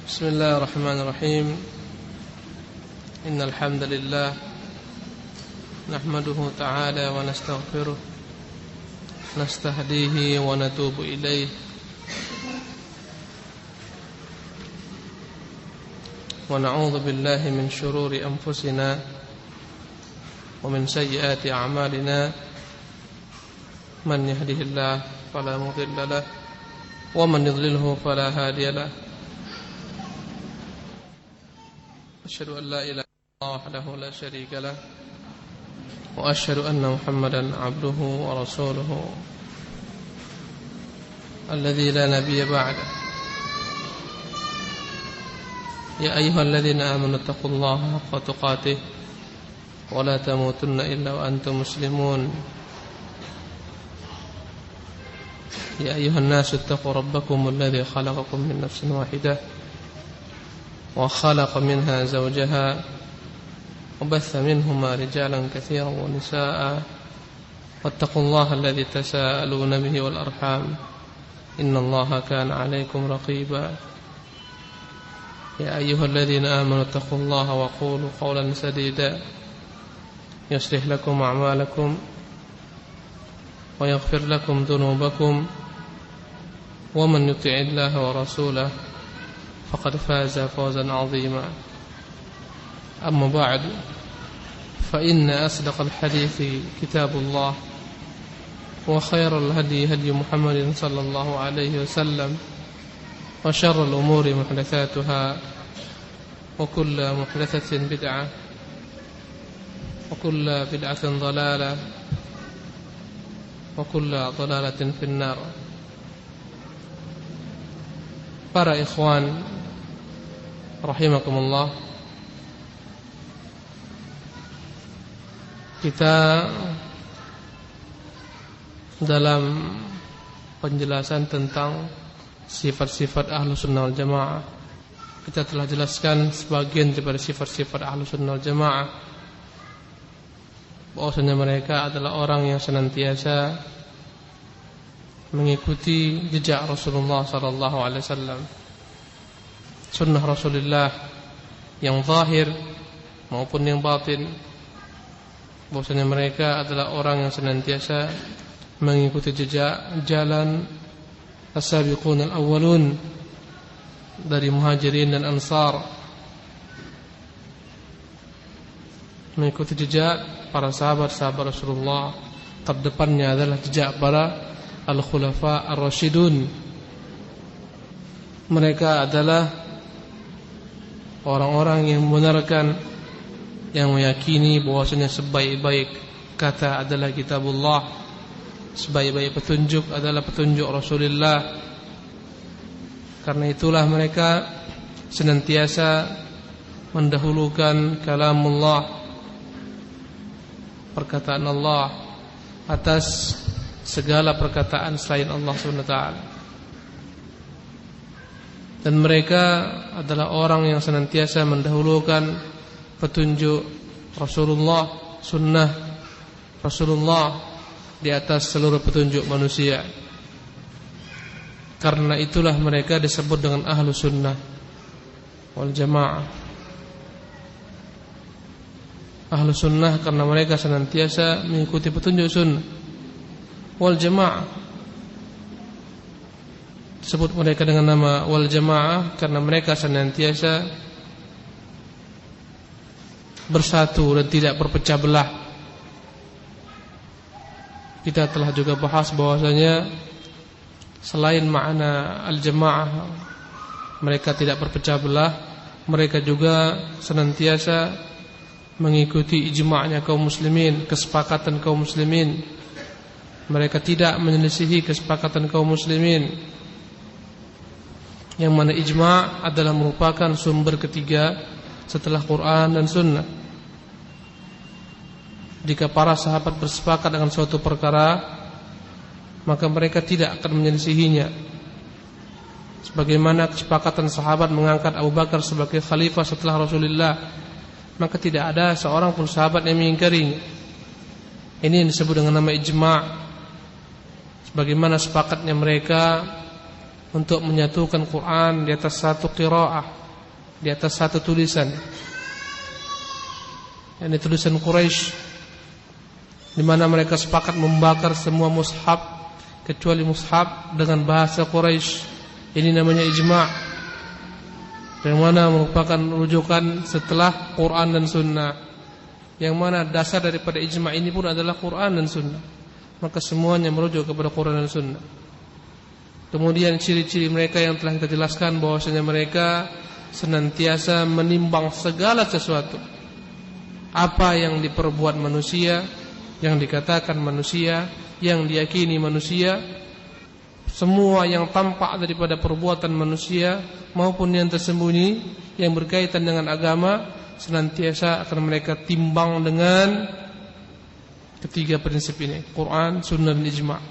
بسم الله الرحمن الرحيم. إن الحمد لله نحمده تعالى ونستغفره نستهديه ونتوب إليه ونعوذ بالله من شرور أنفسنا ومن سيئات أعمالنا من يهده الله فلا مضل له ومن يضلله فلا هادي له أشهد أن لا إله إلا الله وحده لا شريك له وأشهد أن محمدا عبده ورسوله الذي لا نبي بعده. يا أيها الذين آمنوا اتقوا الله حق تقاته ولا تموتن إلا وأنتم مسلمون. يا أيها الناس اتقوا ربكم الذي خلقكم من نفس واحدة وخلق منها زوجها وبث منهما رجالا كثيرا ونساء واتقوا الله الذي تساءلون به والأرحام إن الله كان عليكم رقيبا. يا أيها الذين آمنوا اتقوا الله وقولوا قولا سديدا يصلح لكم أعمالكم ويغفر لكم ذنوبكم ومن يطع الله ورسوله فقد فاز فوزا عظيما. أما بعد فإن أصدق الحديث كتاب الله وخير الهدي هدي محمد صلى الله عليه وسلم وشر الأمور محدثاتها وكل محدثة بدعة وكل بدعة ضلالة وكل ضلالة في النار. Para ikhwan rahimakumullah, kita dalam penjelasan tentang sifat-sifat Ahlus Sunnah wal Jamaah, kita telah jelaskan sebagian daripada sifat-sifat Ahlus Sunnah wal Jamaah, bahwasanya mereka adalah orang yang senantiasa mengikuti jejak Rasulullah sallallahu alaihi wasallam, sunnah Rasulullah yang zahir maupun yang batin. Bahwasanya mereka adalah orang yang senantiasa mengikuti jejak jalan as-sabiqun al-awwalun dari muhajirin dan ansar, mengikuti jejak para sahabat-sahabat Rasulullah. Terdepannya adalah jejak para al-khulafa ar-rasyidun. Mereka adalah orang-orang yang membenarkan, yang meyakini bahwasanya sebaik-baik kata adalah kitabullah, sebaik-baik petunjuk adalah petunjuk Rasulullah. Karena itulah mereka senantiasa mendahulukan kalamullah, perkataan Allah, atas segala perkataan selain Allah SWT. Dan mereka adalah orang yang senantiasa mendahulukan petunjuk Rasulullah, sunnah Rasulullah di atas seluruh petunjuk manusia. Karena itulah mereka disebut dengan Ahlus Sunnah wal Jamaah. Ahlus Sunnah karena mereka senantiasa mengikuti petunjuk sunnah. Wal Jamaah, disebut mereka dengan nama Wal Jamaah karena mereka senantiasa bersatu dan tidak berpecah belah. Kita telah juga bahas bahwasanya selain makna Al-Jamaah, mereka tidak berpecah belah, mereka juga senantiasa mengikuti ijma'nya kaum muslimin, kesepakatan kaum muslimin. Mereka tidak menyelisihi kesepakatan kaum muslimin, yang mana ijma' adalah merupakan sumber ketiga setelah Quran dan Sunnah. Jika para sahabat bersepakat dengan suatu perkara, maka mereka tidak akan menyelisihinya. Sebagaimana kesepakatan sahabat mengangkat Abu Bakar sebagai khalifah setelah Rasulullah, maka tidak ada seorang pun sahabat yang mengingkarinya. Ini yang disebut dengan nama ijma'. Sebagaimana sepakatnya mereka untuk menyatukan Quran di atas satu qiraah, di atas satu tulisan. Ini tulisan Quraisy, di mana mereka sepakat membakar semua mushaf kecuali mushaf dengan bahasa Quraisy. Ini namanya ijma', yang mana merupakan rujukan setelah Quran dan Sunnah. Yang mana dasar daripada ijma' ini pun adalah Quran dan Sunnah. Maka semuanya merujuk kepada Quran dan Sunnah. Kemudian ciri-ciri mereka yang telah kita jelaskan, bahwasanya mereka senantiasa menimbang segala sesuatu. Apa yang diperbuat manusia, yang dikatakan manusia, yang diyakini manusia, semua yang tampak daripada perbuatan manusia maupun yang tersembunyi yang berkaitan dengan agama, senantiasa akan mereka timbang dengan ketiga prinsip ini, Quran, Sunnah, dan Ijma'.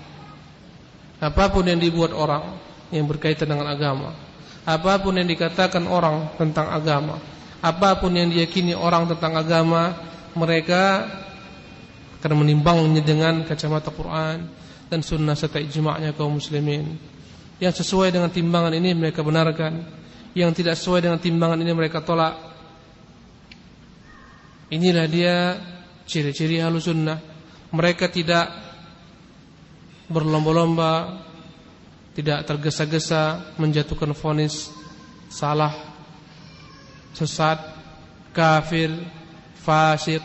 Apapun yang dibuat orang yang berkaitan dengan agama, apapun yang dikatakan orang tentang agama, apapun yang diyakini orang tentang agama, mereka akan menimbangnya dengan kacamata Quran dan Sunnah serta ijma'nya kaum muslimin. Yang sesuai dengan timbangan ini mereka benarkan, yang tidak sesuai dengan timbangan ini mereka tolak. Inilah dia ciri-ciri Ahlus Sunnah. Mereka tidak berlomba-lomba, tidak tergesa-gesa menjatuhkan vonis salah, sesat, kafir, fasik,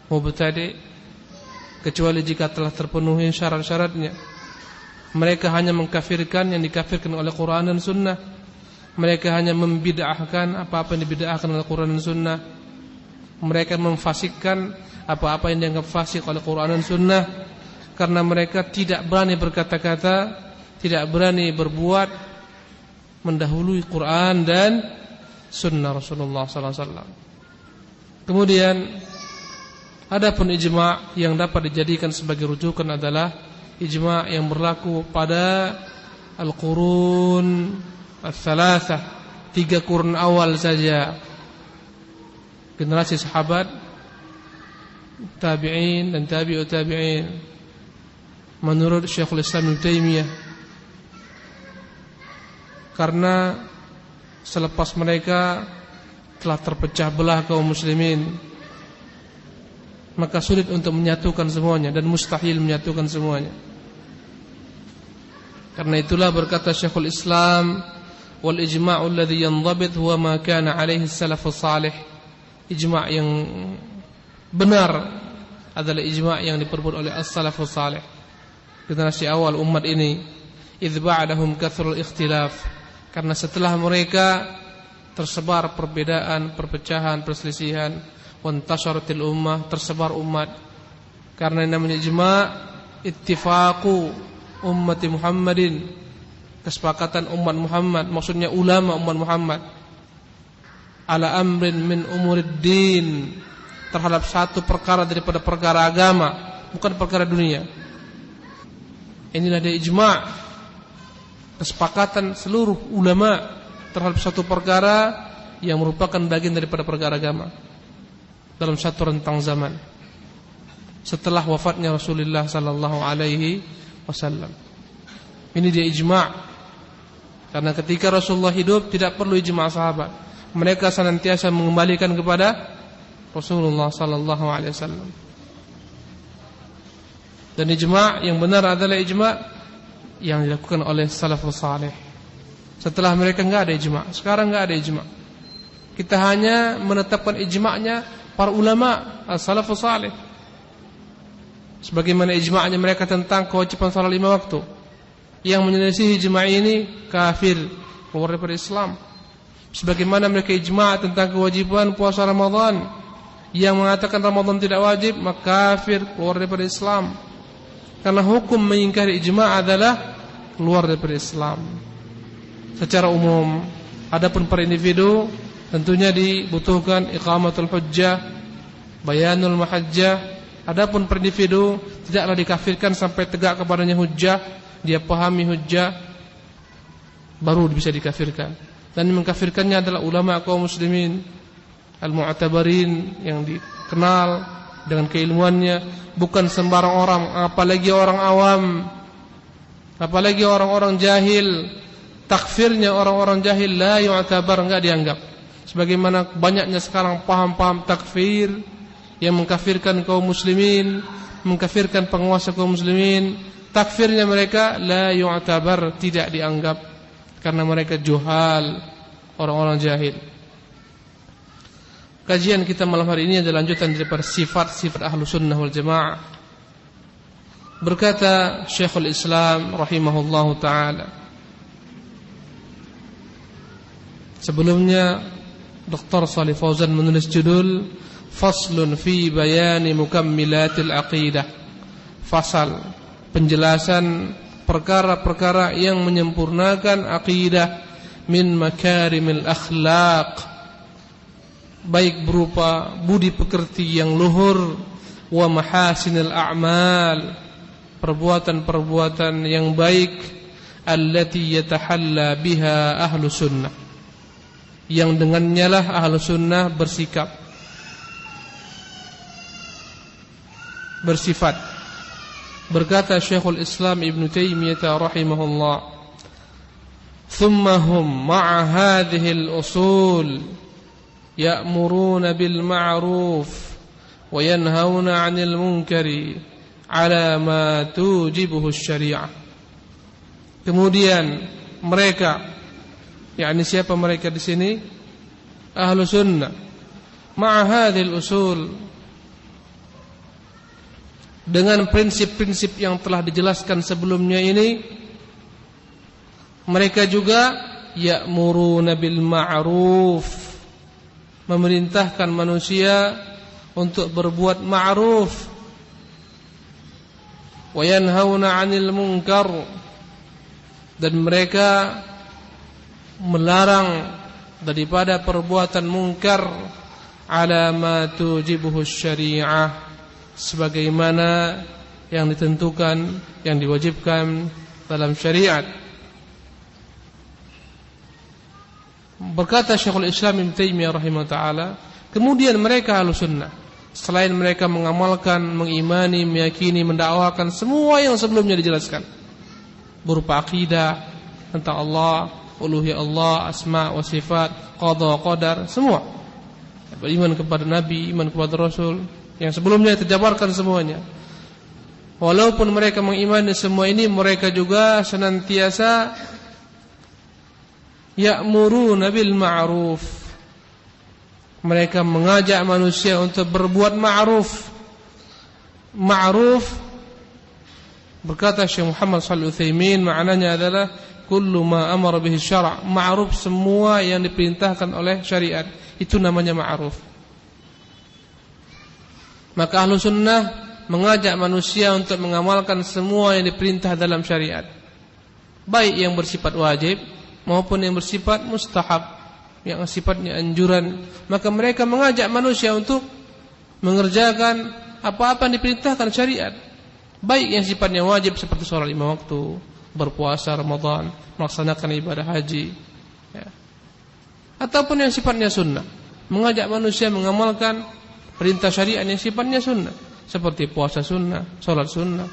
mubtadi', kecuali jika telah terpenuhi syarat-syaratnya. Mereka hanya mengkafirkan yang dikafirkan oleh Quran dan Sunnah. Mereka hanya membid'ahkan apa-apa yang dibid'ahkan oleh Quran dan Sunnah. Mereka memfasikkan apa-apa yang dianggap fasik oleh Quran dan Sunnah. Karena mereka tidak berani berkata-kata, tidak berani berbuat mendahului Quran dan Sunnah Rasulullah SAW. Kemudian adapun ijma' yang dapat dijadikan sebagai rujukan adalah ijma' yang berlaku pada al-qurun al-thalathah, 3 kurun awal saja, generasi sahabat, tabi'in dan tabi'ut tabi'in. Menurut Syekhul Islam Ibnu Taimiyah, karena selepas mereka telah terpecah belah kaum muslimin, maka sulit untuk menyatukan semuanya dan mustahil menyatukan semuanya. Karena itulah berkata Syekhul Islam, wal ijma'u alladhi yanḍabit huwa ma kana 'alaihi as-salafus salih. Ijma' yang benar adalah ijma' yang diperbuat oleh as-salafus salih, generasi awal umat ini. Idz ba'dahum kathrul ikhtilaf, karena setelah mereka tersebar perbedaan, perpecahan, perselisihan, wantasharatil ummah, tersebar umat. Karena namanya ijma' ittifaqu ummati Muhammadin, kesepakatan umat Muhammad, maksudnya ulama umat Muhammad, ala amrin min umuriddin, terhadap satu perkara daripada perkara agama, bukan perkara dunia. Inilah dia ijma', kesepakatan seluruh ulama terhadap satu perkara yang merupakan bagian daripada perkara agama dalam satu rentang zaman setelah wafatnya Rasulullah sallallahu alaihi wasallam. Ini dia ijma'. Karena ketika Rasulullah hidup tidak perlu ijma' sahabat. Mereka senantiasa mengembalikan kepada Rasulullah sallallahu alaihi wasallam. Dan ijma' yang benar adalah ijma' yang dilakukan oleh salafus salih. Setelah mereka enggak ada ijma', sekarang enggak ada ijma'. Kita hanya menetapkan ijma'nya para ulama as-salafus salih. Sebagaimana ijma'nya mereka tentang kewajiban salat 5 waktu. Yang menyelisihi ijma' ini kafir, keluar daripada Islam. Sebagaimana mereka ijma' tentang kewajiban puasa Ramadan. Yang mengatakan Ramadan tidak wajib, maka kafir, keluar daripada Islam. Karena hukum mengingkari ijma' adalah keluar daripada Islam secara umum. Adapun per individu tentunya dibutuhkan iqamatul hujjah, bayanul mahajjah. Adapun per individu tidaklah dikafirkan sampai tegak kepadanya hujjah, dia pahami hujjah, baru bisa dikafirkan. Dan mengkafirkannya adalah ulama kaum muslimin al-mu'tabarin, yang dikenal dengan keilmuannya, bukan sembarang orang, apalagi orang awam, apalagi orang-orang jahil takfirnya orang-orang jahil la yu'tabar, enggak dianggap. Sebagaimana banyaknya sekarang paham-paham takfir yang mengkafirkan kaum muslimin, mengkafirkan penguasa kaum muslimin, takfirnya mereka la yu'tabar, tidak dianggap karena mereka juhal, orang-orang jahil. Kajian kita malam hari ini adalah lanjutan daripada sifat-sifat Ahlus Sunnah wal Jamaah. Berkata Syekhul Islam rahimahullahu taala, sebelumnya Dr. Shalih Fauzan menulis judul Faslun fi bayani mukammilatil aqidah, fasal penjelasan perkara-perkara yang menyempurnakan akidah, min makarimil akhlaq, baik berupa budi pekerti yang luhur, wa mahasinil a'mal, perbuatan-perbuatan yang baik, allati yatahalla biha ahlu sunnah, yang dengannya lah ahlu sunnah bersifat. Berkata Syekhul Islam Ibn Taimiyah rahimahullah, thumma hum ma'a hadhihi al-usul ya'muruna bil ma'ruf wa yanhauna 'anil munkari 'ala ma tujibuhu asy-syari'ah. Kemudian mereka, yakni siapa mereka di sini? Ahlu sunnah. Ma'a hadhihi al-usul, dengan prinsip-prinsip yang telah dijelaskan sebelumnya ini, mereka juga ya'muruna bil ma'ruf, memerintahkan manusia untuk berbuat ma'ruf, wa yanhauna 'anil munkar, dan mereka melarang daripada perbuatan munkar, ala ma tujibuhu syari'ah, sebagaimana yang ditentukan, yang diwajibkan dalam syariat. Berkata Syekhul Islam Ibn Taimiyah rahimahullah ta'ala, kemudian mereka Ahlus Sunnah, selain mereka mengamalkan, mengimani, meyakini, mendakwakan semua yang sebelumnya dijelaskan berupa akidah tentang Allah, uluhiyah Allah, asma wa sifat, qada qadar, semua, beriman kepada Nabi, iman kepada Rasul, yang sebelumnya terjabarkan semuanya. Walaupun mereka mengimani semua ini, mereka juga senantiasa ya'muruna bil ma'ruf, mereka mengajak manusia untuk berbuat ma'ruf. Ma'ruf, berkata Syekh Muhammad Shalih Utsaimin, maknanya adalah kullu ma amara bihi syara'. Ma'ruf semua yang diperintahkan oleh syariat, itu namanya ma'ruf. Maka Ahlus Sunnah mengajak manusia untuk mengamalkan semua yang diperintah dalam syariat, baik yang bersifat wajib maupun yang bersifat mustahab, yang sifatnya anjuran. Maka mereka mengajak manusia untuk mengerjakan apa-apa yang diperintahkan syariat, baik yang sifatnya wajib seperti sholat 5 waktu, berpuasa Ramadan, melaksanakan ibadah haji, ya, ataupun yang sifatnya sunnah, mengajak manusia mengamalkan perintah syariat yang sifatnya sunnah, seperti puasa sunnah, sholat sunnah,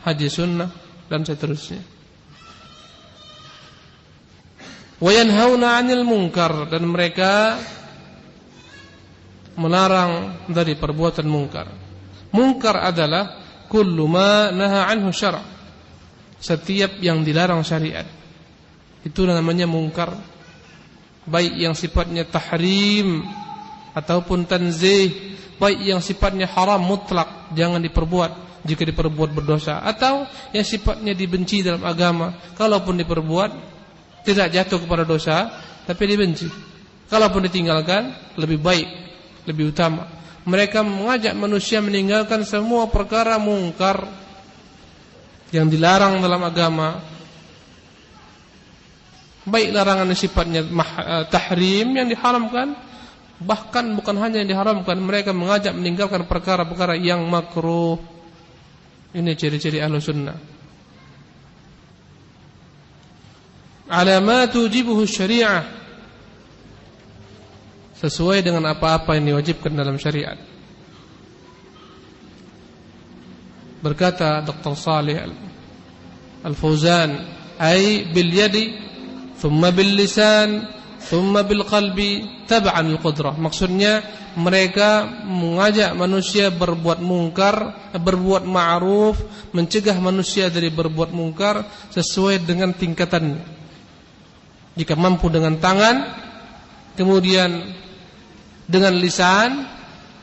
haji sunnah, dan seterusnya. Wa yanhauna 'anil munkar, dan mereka melarang dari perbuatan munkar. Munkar adalah kullu ma naha anhu syara', setiap yang dilarang syariat, itu namanya munkar, baik yang sifatnya tahrim ataupun tanzih, baik yang sifatnya haram mutlak, jangan diperbuat, jika diperbuat berdosa, atau yang sifatnya dibenci dalam agama, kalaupun diperbuat tidak jatuh kepada dosa, tapi dibenci, kalaupun ditinggalkan lebih baik, lebih utama. Mereka mengajak manusia meninggalkan semua perkara mungkar yang dilarang dalam agama, baik larangan yang sifatnya tahrim, yang diharamkan, bahkan bukan hanya yang diharamkan, mereka mengajak meninggalkan perkara-perkara yang makruh. Ini ciri-ciri Ahlus Sunnah. Ala ma tujibuhu syari'ah, sesuai dengan apa-apa yang diwajibkan dalam syariat. Berkata Dr. Shalih Al-Fauzan, ay bil yadi thumma bil lisan, thumma bil qalbi tab'an al qudrah. Maksudnya mereka mengajak manusia berbuat mungkar, berbuat ma'ruf, mencegah manusia dari berbuat mungkar sesuai dengan tingkatannya. Jika mampu dengan tangan, kemudian dengan lisan.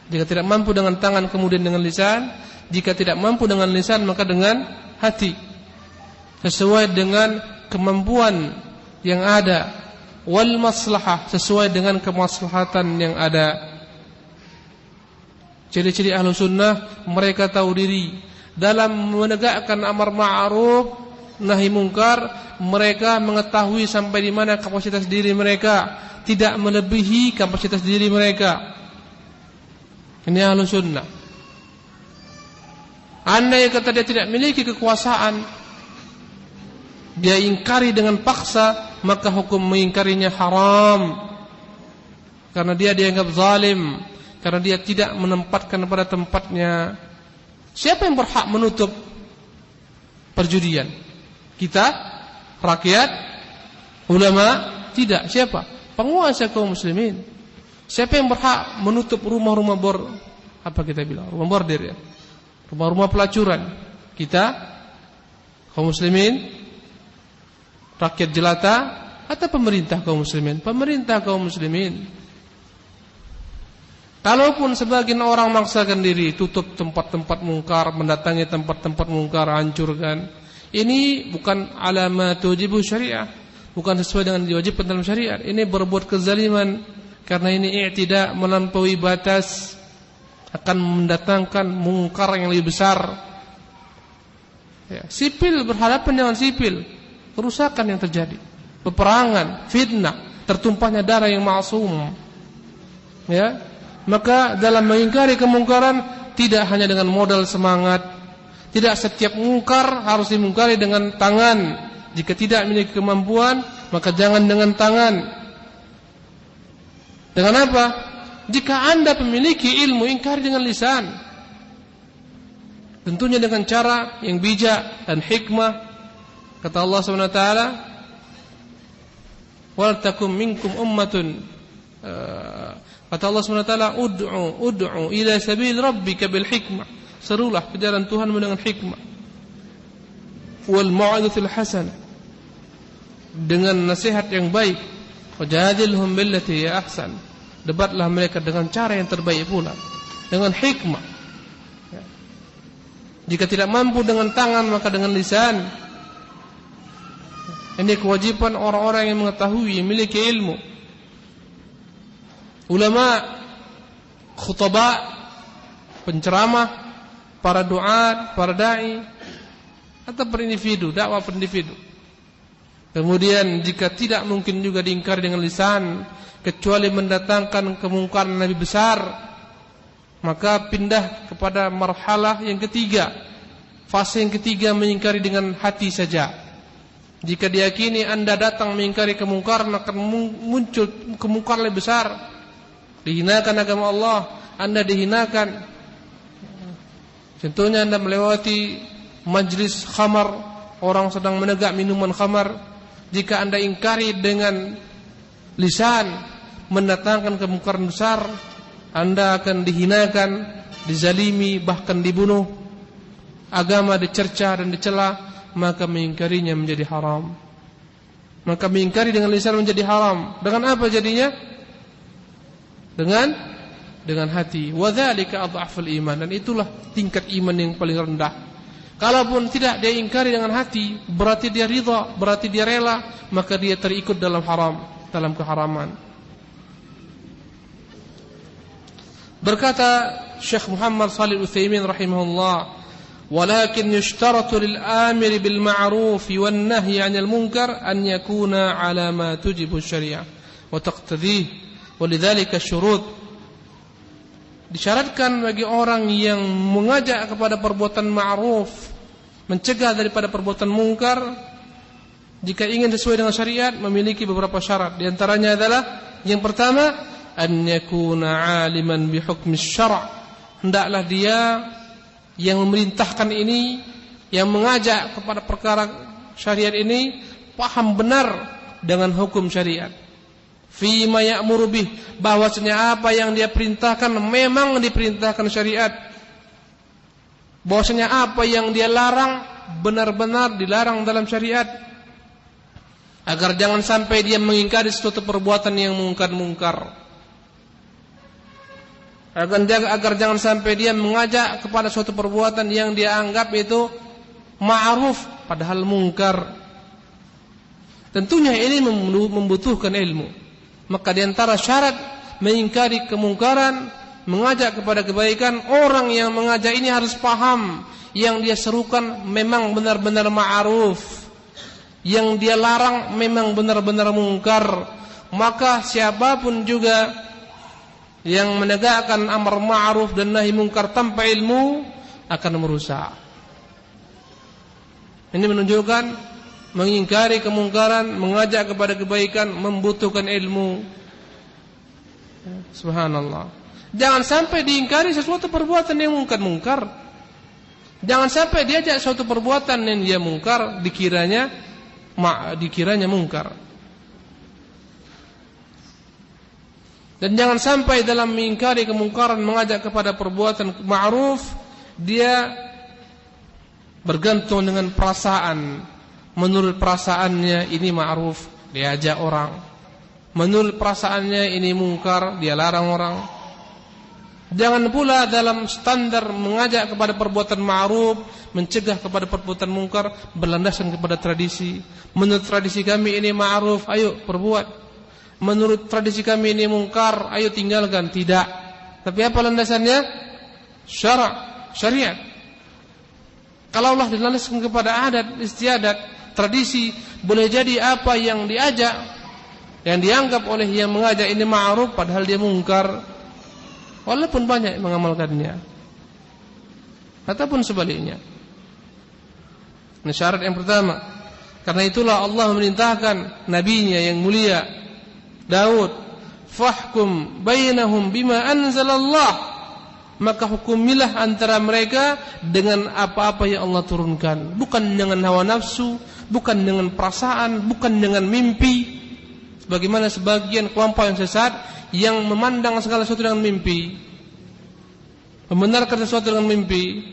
Jika tidak mampu dengan tangan, kemudian dengan lisan. Jika tidak mampu dengan lisan, maka dengan hati, sesuai dengan kemampuan yang ada. Wal maslahah, sesuai dengan kemaslahatan yang ada. Ciri-ciri ahlu sunnah, mereka tahu diri dalam menegakkan amar ma'ruf nahi mungkar. Mereka mengetahui sampai di mana kapasitas diri mereka, tidak melebihi kapasitas diri mereka. Ini ahlu sunnah. Andai kata dia tidak memiliki kekuasaan, dia ingkari dengan paksa, maka hukum mengingkarinya haram. Karena dia dianggap zalim, karena dia tidak menempatkan pada tempatnya. Siapa yang berhak menutup perjudian? Kita? Rakyat? Ulama? Tidak. Siapa? Penguasa kaum muslimin. Siapa yang berhak menutup rumah-rumah rumah bordir ya? Rumah-rumah pelacuran? Kita? Kaum muslimin? Rakyat jelata? Atau pemerintah kaum muslimin? Pemerintah kaum muslimin. Kalaupun sebagian orang memaksakan diri tutup tempat-tempat mungkar, mendatangi tempat-tempat mungkar, hancurkan, ini bukan alamat wajib syariah, bukan sesuai dengan diwajibkan dalam syariat. Ini berbuat kezaliman, karena ini i'tida, melampaui batas, akan mendatangkan mungkar yang lebih besar. Ya, sipil berhadapan dengan sipil, kerusakan yang terjadi, peperangan, fitnah, tertumpahnya darah yang ma'sum. Ya, maka dalam mengingkari kemungkaran tidak hanya dengan modal semangat, tidak setiap mungkar harus dimungkari dengan tangan. Jika tidak memiliki kemampuan, maka jangan dengan tangan. Dengan apa? Jika Anda memiliki ilmu, ingkari dengan lisan. Tentunya dengan cara yang bijak dan hikmah. Kata Allah SWT, wal takum minkum ummatun, kata Allah SWT, ud'u ila sabil rabbika bil hikmah. Serulah ke jalan Tuhanmu dengan hikmah. Wal mau'izatil hasanah, dengan nasihat yang baik. Wajadilhum billati hiya ahsan, debatlah mereka dengan cara yang terbaik pula, dengan hikmah. Ya. Jika tidak mampu dengan tangan, maka dengan lisan. Ini kewajiban orang-orang yang mengetahui, yang memiliki ilmu. Ulama, khutbah, penceramah, para duat, para dai, atau per individu, dakwah per individu. Kemudian jika tidak mungkin juga diingkari dengan lisan, kecuali mendatangkan kemungkaran lebih besar, maka pindah kepada marhalah yang ketiga, fase yang ketiga, mengingkari dengan hati saja. Jika diyakini Anda datang mengingkari kemungkaran, akan muncul kemungkaran lebih besar, dihinakan agama Allah, Anda dihinakan. Contohnya Anda melewati majlis khamar, orang sedang menegak minuman khamar. Jika Anda ingkari dengan lisan, mendatangkan kemungkaran besar, Anda akan dihinakan, dizalimi, bahkan dibunuh, agama dicerca dan dicela, maka mengingkarinya menjadi haram. Maka mengingkari dengan lisan menjadi haram. Dengan apa jadinya? Dengan hati. Wa dzalika adhaful iman, dan itulah tingkat iman yang paling rendah. Kalaupun tidak dia ingkari dengan hati, berarti dia ridha, berarti dia rela, maka dia terikut dalam haram, dalam keharaman. Berkata Syekh Muhammad Shalih Al-Utsaimin rahimahullah, walakin yushtaratu lil amiri bil ma'ruf wan nahyi 'anil munkar an yakuna 'ala ma tujibu syariah wa taqtadih, walidzalika syurut. Disyaratkan bagi orang yang mengajak kepada perbuatan ma'ruf, mencegah daripada perbuatan mungkar, jika ingin sesuai dengan syariat, memiliki beberapa syarat. Di antaranya adalah, yang pertama, an yakuna 'aliman bi hukmi syara'. Hendaklah dia yang memerintahkan ini, yang mengajak kepada perkara syariat ini, paham benar dengan hukum syariat. Fima ya'muru bih, bahwasanya apa yang dia perintahkan memang diperintahkan syariat. Bahwasanya apa yang dia larang benar-benar dilarang dalam syariat. Agar jangan sampai dia mengingkari suatu perbuatan yang mungkar-mungkar. Agar jangan sampai dia mengajak kepada suatu perbuatan yang dia anggap itu ma'ruf padahal mungkar. Tentunya ini membutuhkan ilmu. Maka di antara syarat mengingkari kemungkaran, mengajak kepada kebaikan, orang yang mengajak ini harus paham yang dia serukan memang benar-benar ma'ruf, yang dia larang memang benar-benar mungkar. Maka siapapun juga yang menegakkan amar ma'ruf dan nahi mungkar tanpa ilmu akan merusak. Ini menunjukkan mengingkari kemungkaran, mengajak kepada kebaikan membutuhkan ilmu. Subhanallah. Jangan sampai diingkari sesuatu perbuatan yang mungkar-mungkar. Jangan sampai diajak suatu perbuatan yang dia mungkar dikiranya mungkar. Dan jangan sampai dalam mengingkari kemungkaran mengajak kepada perbuatan ma'ruf dia bergantung dengan perasaan. Menurut perasaannya ini ma'ruf, dia ajak orang. Menurut perasaannya ini mungkar, dia larang orang. Jangan pula dalam standar mengajak kepada perbuatan ma'ruf, mencegah kepada perbuatan mungkar berlandasan kepada tradisi. Menurut tradisi kami ini ma'ruf, ayo perbuat. Menurut tradisi kami ini mungkar, ayo tinggalkan. Tidak. Tapi apa landasannya? Syariat. Kalau Allah dilandaskan kepada adat istiadat, tradisi, boleh jadi apa yang diajak, yang dianggap oleh yang mengajak ini ma'ruf padahal dia mungkar, walaupun banyak yang mengamalkannya, ataupun sebaliknya. Ini syarat yang pertama. Karena itulah Allah memerintahkan nabinya yang mulia Daud, fahkum bainahum bima anzalallah, maka hukumilah antara mereka dengan apa-apa yang Allah turunkan, bukan dengan hawa nafsu, bukan dengan perasaan, bukan dengan mimpi. Bagaimana sebagian kelompok yang sesat yang memandang segala sesuatu dengan mimpi, membenarkan sesuatu dengan mimpi,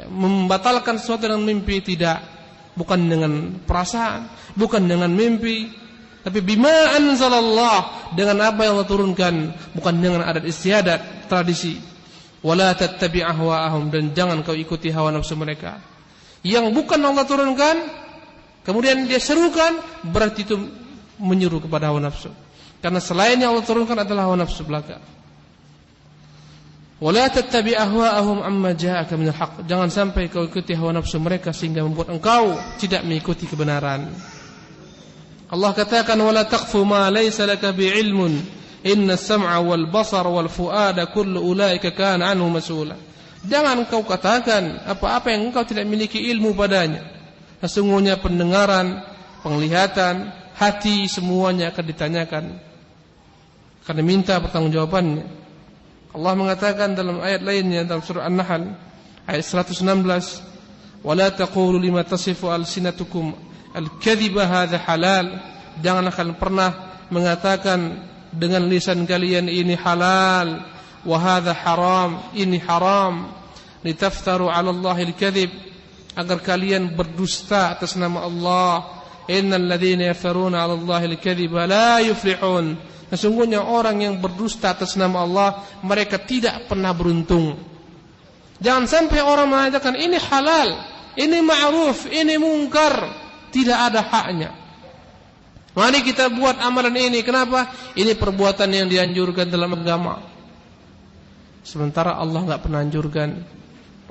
membatalkan sesuatu dengan mimpi. Tidak, bukan dengan perasaan, bukan dengan mimpi, tapi bima anzalallah, dengan apa yang Allah turunkan, bukan dengan adat istiadat, tradisi. Wala tattabi' ahwa'ahum, dan jangan kau ikuti hawa nafsu mereka. Yang bukan Allah turunkan kemudian dia serukan, berarti itu menyuruh kepada hawa nafsu. Karena selain yang Allah turunkan adalah hawa nafsu belaka. Wala tattabi' ahwa'ahum amma ja'aka minal haqq, jangan sampai kau ikuti hawa nafsu mereka sehingga membuat engkau tidak mengikuti kebenaran. Allah katakan wala taqfu ma laysa laka bi'ilmun inna as-sam'a wal basara wal fu'ada kullu ulaika kana anhu mas'ula. Jangan engkau katakan apa-apa yang engkau tidak miliki ilmu padanya. Sesungguhnya pendengaran, penglihatan, hati semuanya akan ditanyakan, akan diminta pertanggungjawabannya. Allah mengatakan dalam ayat lainnya dalam surah An-Nahl ayat 116, wala taqulu lima tasifu alsinatukum al-kadhiba hadza halal, janganlah kalian pernah mengatakan dengan lisan kalian ini halal, wa hadza haram, ini haram, litaftaru 'ala Allahi al-kadhib, agar kalian berdusta atas nama Allah. Innal ladzina yaftaruna 'ala Allahi al-kadhiba la yuflihun, sesungguhnya orang yang berdusta atas nama Allah mereka tidak pernah beruntung. Jangan sampai orang mengatakan ini halal, ini ma'ruf, ini mungkar, tidak ada haknya. Mari kita buat amalan ini. Kenapa? Ini perbuatan yang dianjurkan dalam agama. Sementara Allah enggak pernah anjurkan,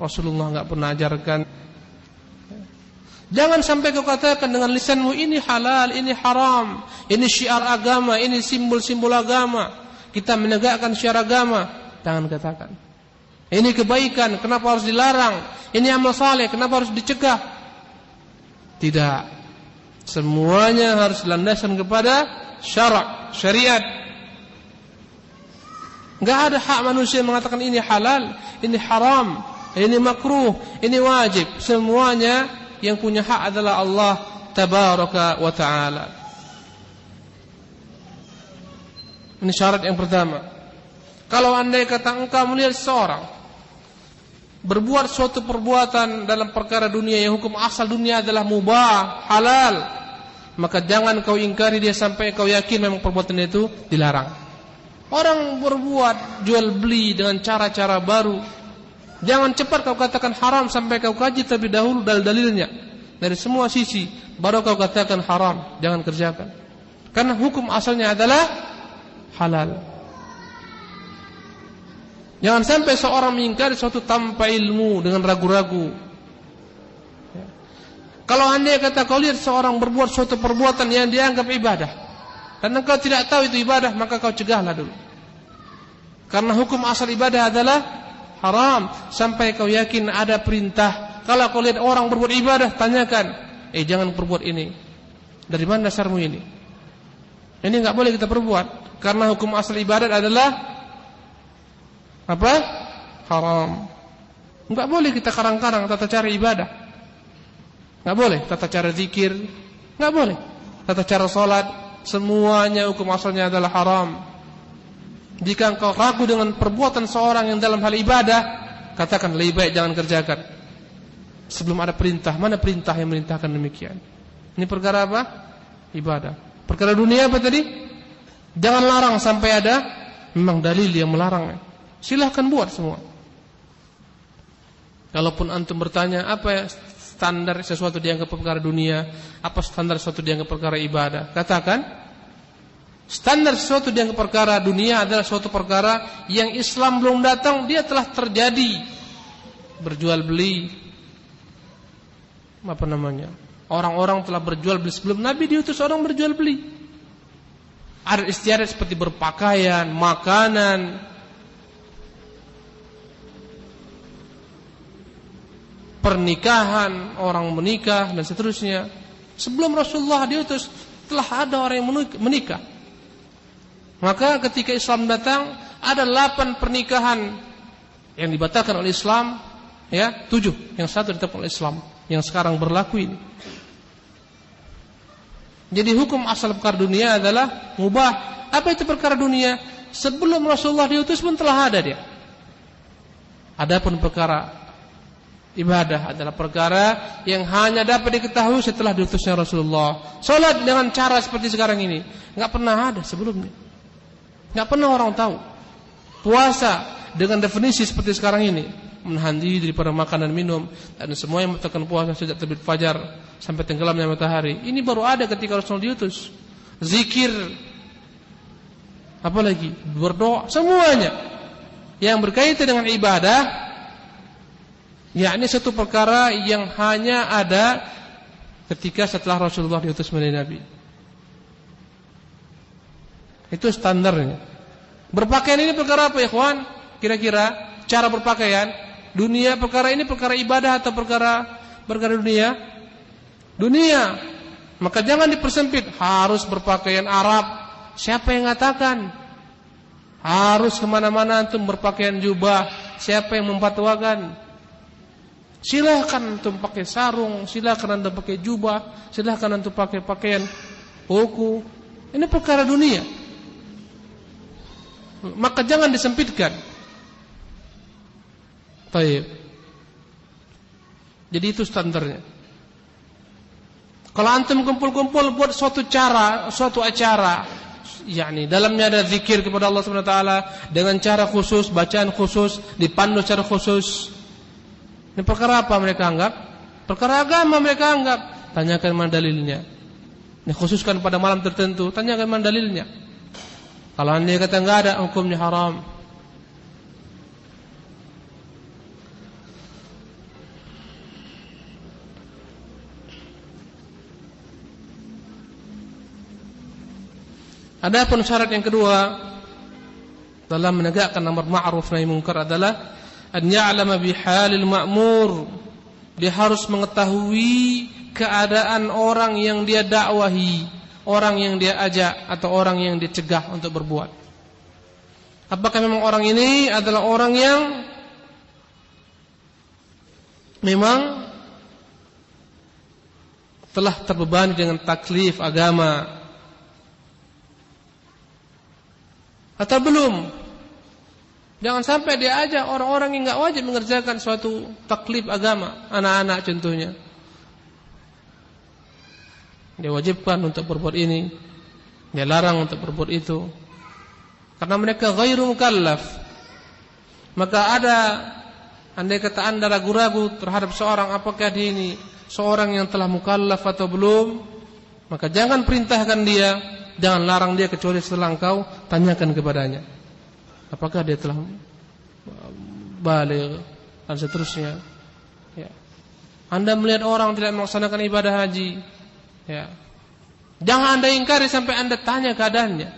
Rasulullah enggak pernah ajarkan. Jangan sampai kau katakan dengan lisanmu ini halal, ini haram, ini syiar agama, ini simbol-simbol agama. Kita menegakkan syiar agama. Jangan katakan. Ini kebaikan, kenapa harus dilarang? Ini amal saleh, kenapa harus dicegah? Tidak. Semuanya harus landasan kepada syariat. Enggak ada hak manusia mengatakan ini halal, ini haram, ini makruh, ini wajib. Semuanya yang punya hak adalah Allah tabaraka wa taala. Ini syarat yang pertama. Kalau andai kata engkau melihat seorang berbuat suatu perbuatan dalam perkara dunia yang hukum asal dunia adalah mubah, halal, maka jangan kau ingkari dia sampai kau yakin memang perbuatan itu dilarang. Orang berbuat jual beli dengan cara-cara baru, jangan cepat kau katakan haram sampai kau kaji terlebih dahulu dalil-dalilnya dari semua sisi, baru kau katakan haram. Jangan kerjakan, karena hukum asalnya adalah halal. Jangan sampai seorang mengingkari sesuatu tanpa ilmu, dengan ragu-ragu. Kalau andai kata kau lihat seorang berbuat suatu perbuatan yang dianggap ibadah, dan engkau tidak tahu itu ibadah, maka kau cegahlah dulu. Karena hukum asal ibadah adalah haram sampai kau yakin ada perintah. Kalau kau lihat orang berbuat ibadah, tanyakan, jangan berbuat ini. Dari mana dasarmu ini? Ini enggak boleh kita perbuat, karena hukum asal ibadat adalah apa? Haram. Enggak boleh kita karang-karang tata cara ibadah. Enggak boleh tata cara zikir, enggak boleh tata cara salat, semuanya hukum asalnya adalah haram. Jika engkau ragu dengan perbuatan seorang yang dalam hal ibadah, katakan lebih baik jangan kerjakan sebelum ada perintah. Mana perintah yang merintahkan demikian? Ini perkara apa? Ibadah. Perkara dunia apa tadi? Jangan larang sampai ada memang dalil yang melarang. Silahkan buat semua. Kalaupun antum bertanya apa standar sesuatu dianggap perkara dunia, apa standar sesuatu dianggap perkara ibadah, katakan standar sesuatu dianggap perkara dunia adalah suatu perkara yang Islam belum datang, dia telah terjadi. Berjual beli, apa namanya, orang-orang telah berjual beli sebelum Nabi diutus orang berjual beli. Adat istiadat seperti berpakaian, makanan, pernikahan, orang menikah dan seterusnya. Sebelum Rasulullah diutus telah ada orang yang menikah. Maka ketika Islam datang, ada 8 pernikahan yang dibatalkan oleh Islam, ya, 7, yang 1 ditetapkan oleh Islam, yang sekarang berlaku ini. Jadi hukum asal perkara dunia adalah mubah. Apa itu perkara dunia? Sebelum Rasulullah diutus pun telah ada dia. Adapun perkara ibadah adalah perkara yang hanya dapat diketahui setelah diutusnya Rasulullah. Salat dengan cara seperti sekarang ini enggak pernah ada sebelumnya. Enggak pernah orang tahu. Puasa dengan definisi seperti sekarang ini, menahan diri daripada makan dan minum, dan semua yang membatalkan puasa sejak terbit fajar sampai tenggelamnya matahari. Ini baru ada ketika Rasulullah diutus. Zikir, apalagi berdoa, semuanya yang berkaitan dengan ibadah, yakni satu perkara yang hanya ada ketika setelah Rasulullah diutus menjadi Nabi. Itu standarnya. Berpakaian ini perkara apa, ikhwan? Kira-kira cara berpakaian dunia, perkara ini perkara ibadah atau perkara dunia? Dunia. Maka jangan dipersempit, harus berpakaian Arab. Siapa yang mengatakan harus kemana-mana antum berpakaian jubah? Siapa yang memfatwakan? Silahkan antum pakai sarung, silahkan antum pakai jubah, silahkan antum pakai pakaian buku. Ini perkara dunia. Maka jangan disempitkan. Baik. Jadi itu standarnya. Kalau antum kumpul-kumpul buat suatu acara, yakni dalamnya ada zikir kepada Allah Subhanahu wa taala dengan cara khusus, bacaan khusus, dipandu secara khusus. Ini perkara apa mereka anggap? Perkara agama mereka anggap. Tanyakan mana dalilnya. Ini khususkan pada malam tertentu, tanyakan mana dalilnya. Kalau anda kata enggak ada, hukumnya haram. Adapun syarat yang kedua dalam menegakkan amar ma'ruf nahi munkar adalah an ya'lama bihalil ma'mur. Dia harus mengetahui keadaan orang yang dia dakwahi, orang yang dia ajak atau orang yang dia cegah untuk berbuat. Apakah memang orang ini adalah orang yang memang telah terbebani dengan taklif agama, atau belum. Jangan sampai dia ajak orang-orang yang enggak wajib mengerjakan suatu taklif agama, anak-anak contohnya. Dia wajibkan untuk berbuat ini, dia larang untuk berbuat itu. Karena mereka ghairu mukallaf. Maka andai kata Anda ragu-ragu terhadap seorang apakah dia ini seorang yang telah mukallaf atau belum, maka jangan perintahkan dia, jangan larang dia kecuali setelah engkau tanyakan kepadanya apakah dia telah baligh dan seterusnya. Ya. Anda melihat orang tidak melaksanakan ibadah haji, ya, jangan Anda ingkari sampai Anda tanya keadaannya,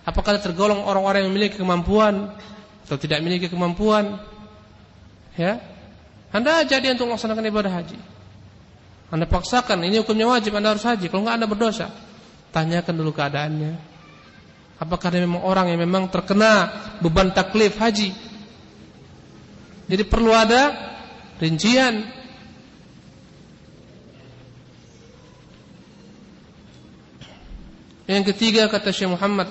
apakah tergolong orang-orang yang memiliki kemampuan atau tidak memiliki kemampuan. Ya, Anda ajak dia untuk melaksanakan ibadah haji. Anda paksakan, ini hukumnya wajib, Anda harus haji. Kalau enggak Anda berdosa. Tanyakan dulu keadaannya. Apakah dia memang orang yang memang terkena beban taklif haji. Jadi perlu ada rincian. Yang ketiga kata Syekh Muhammad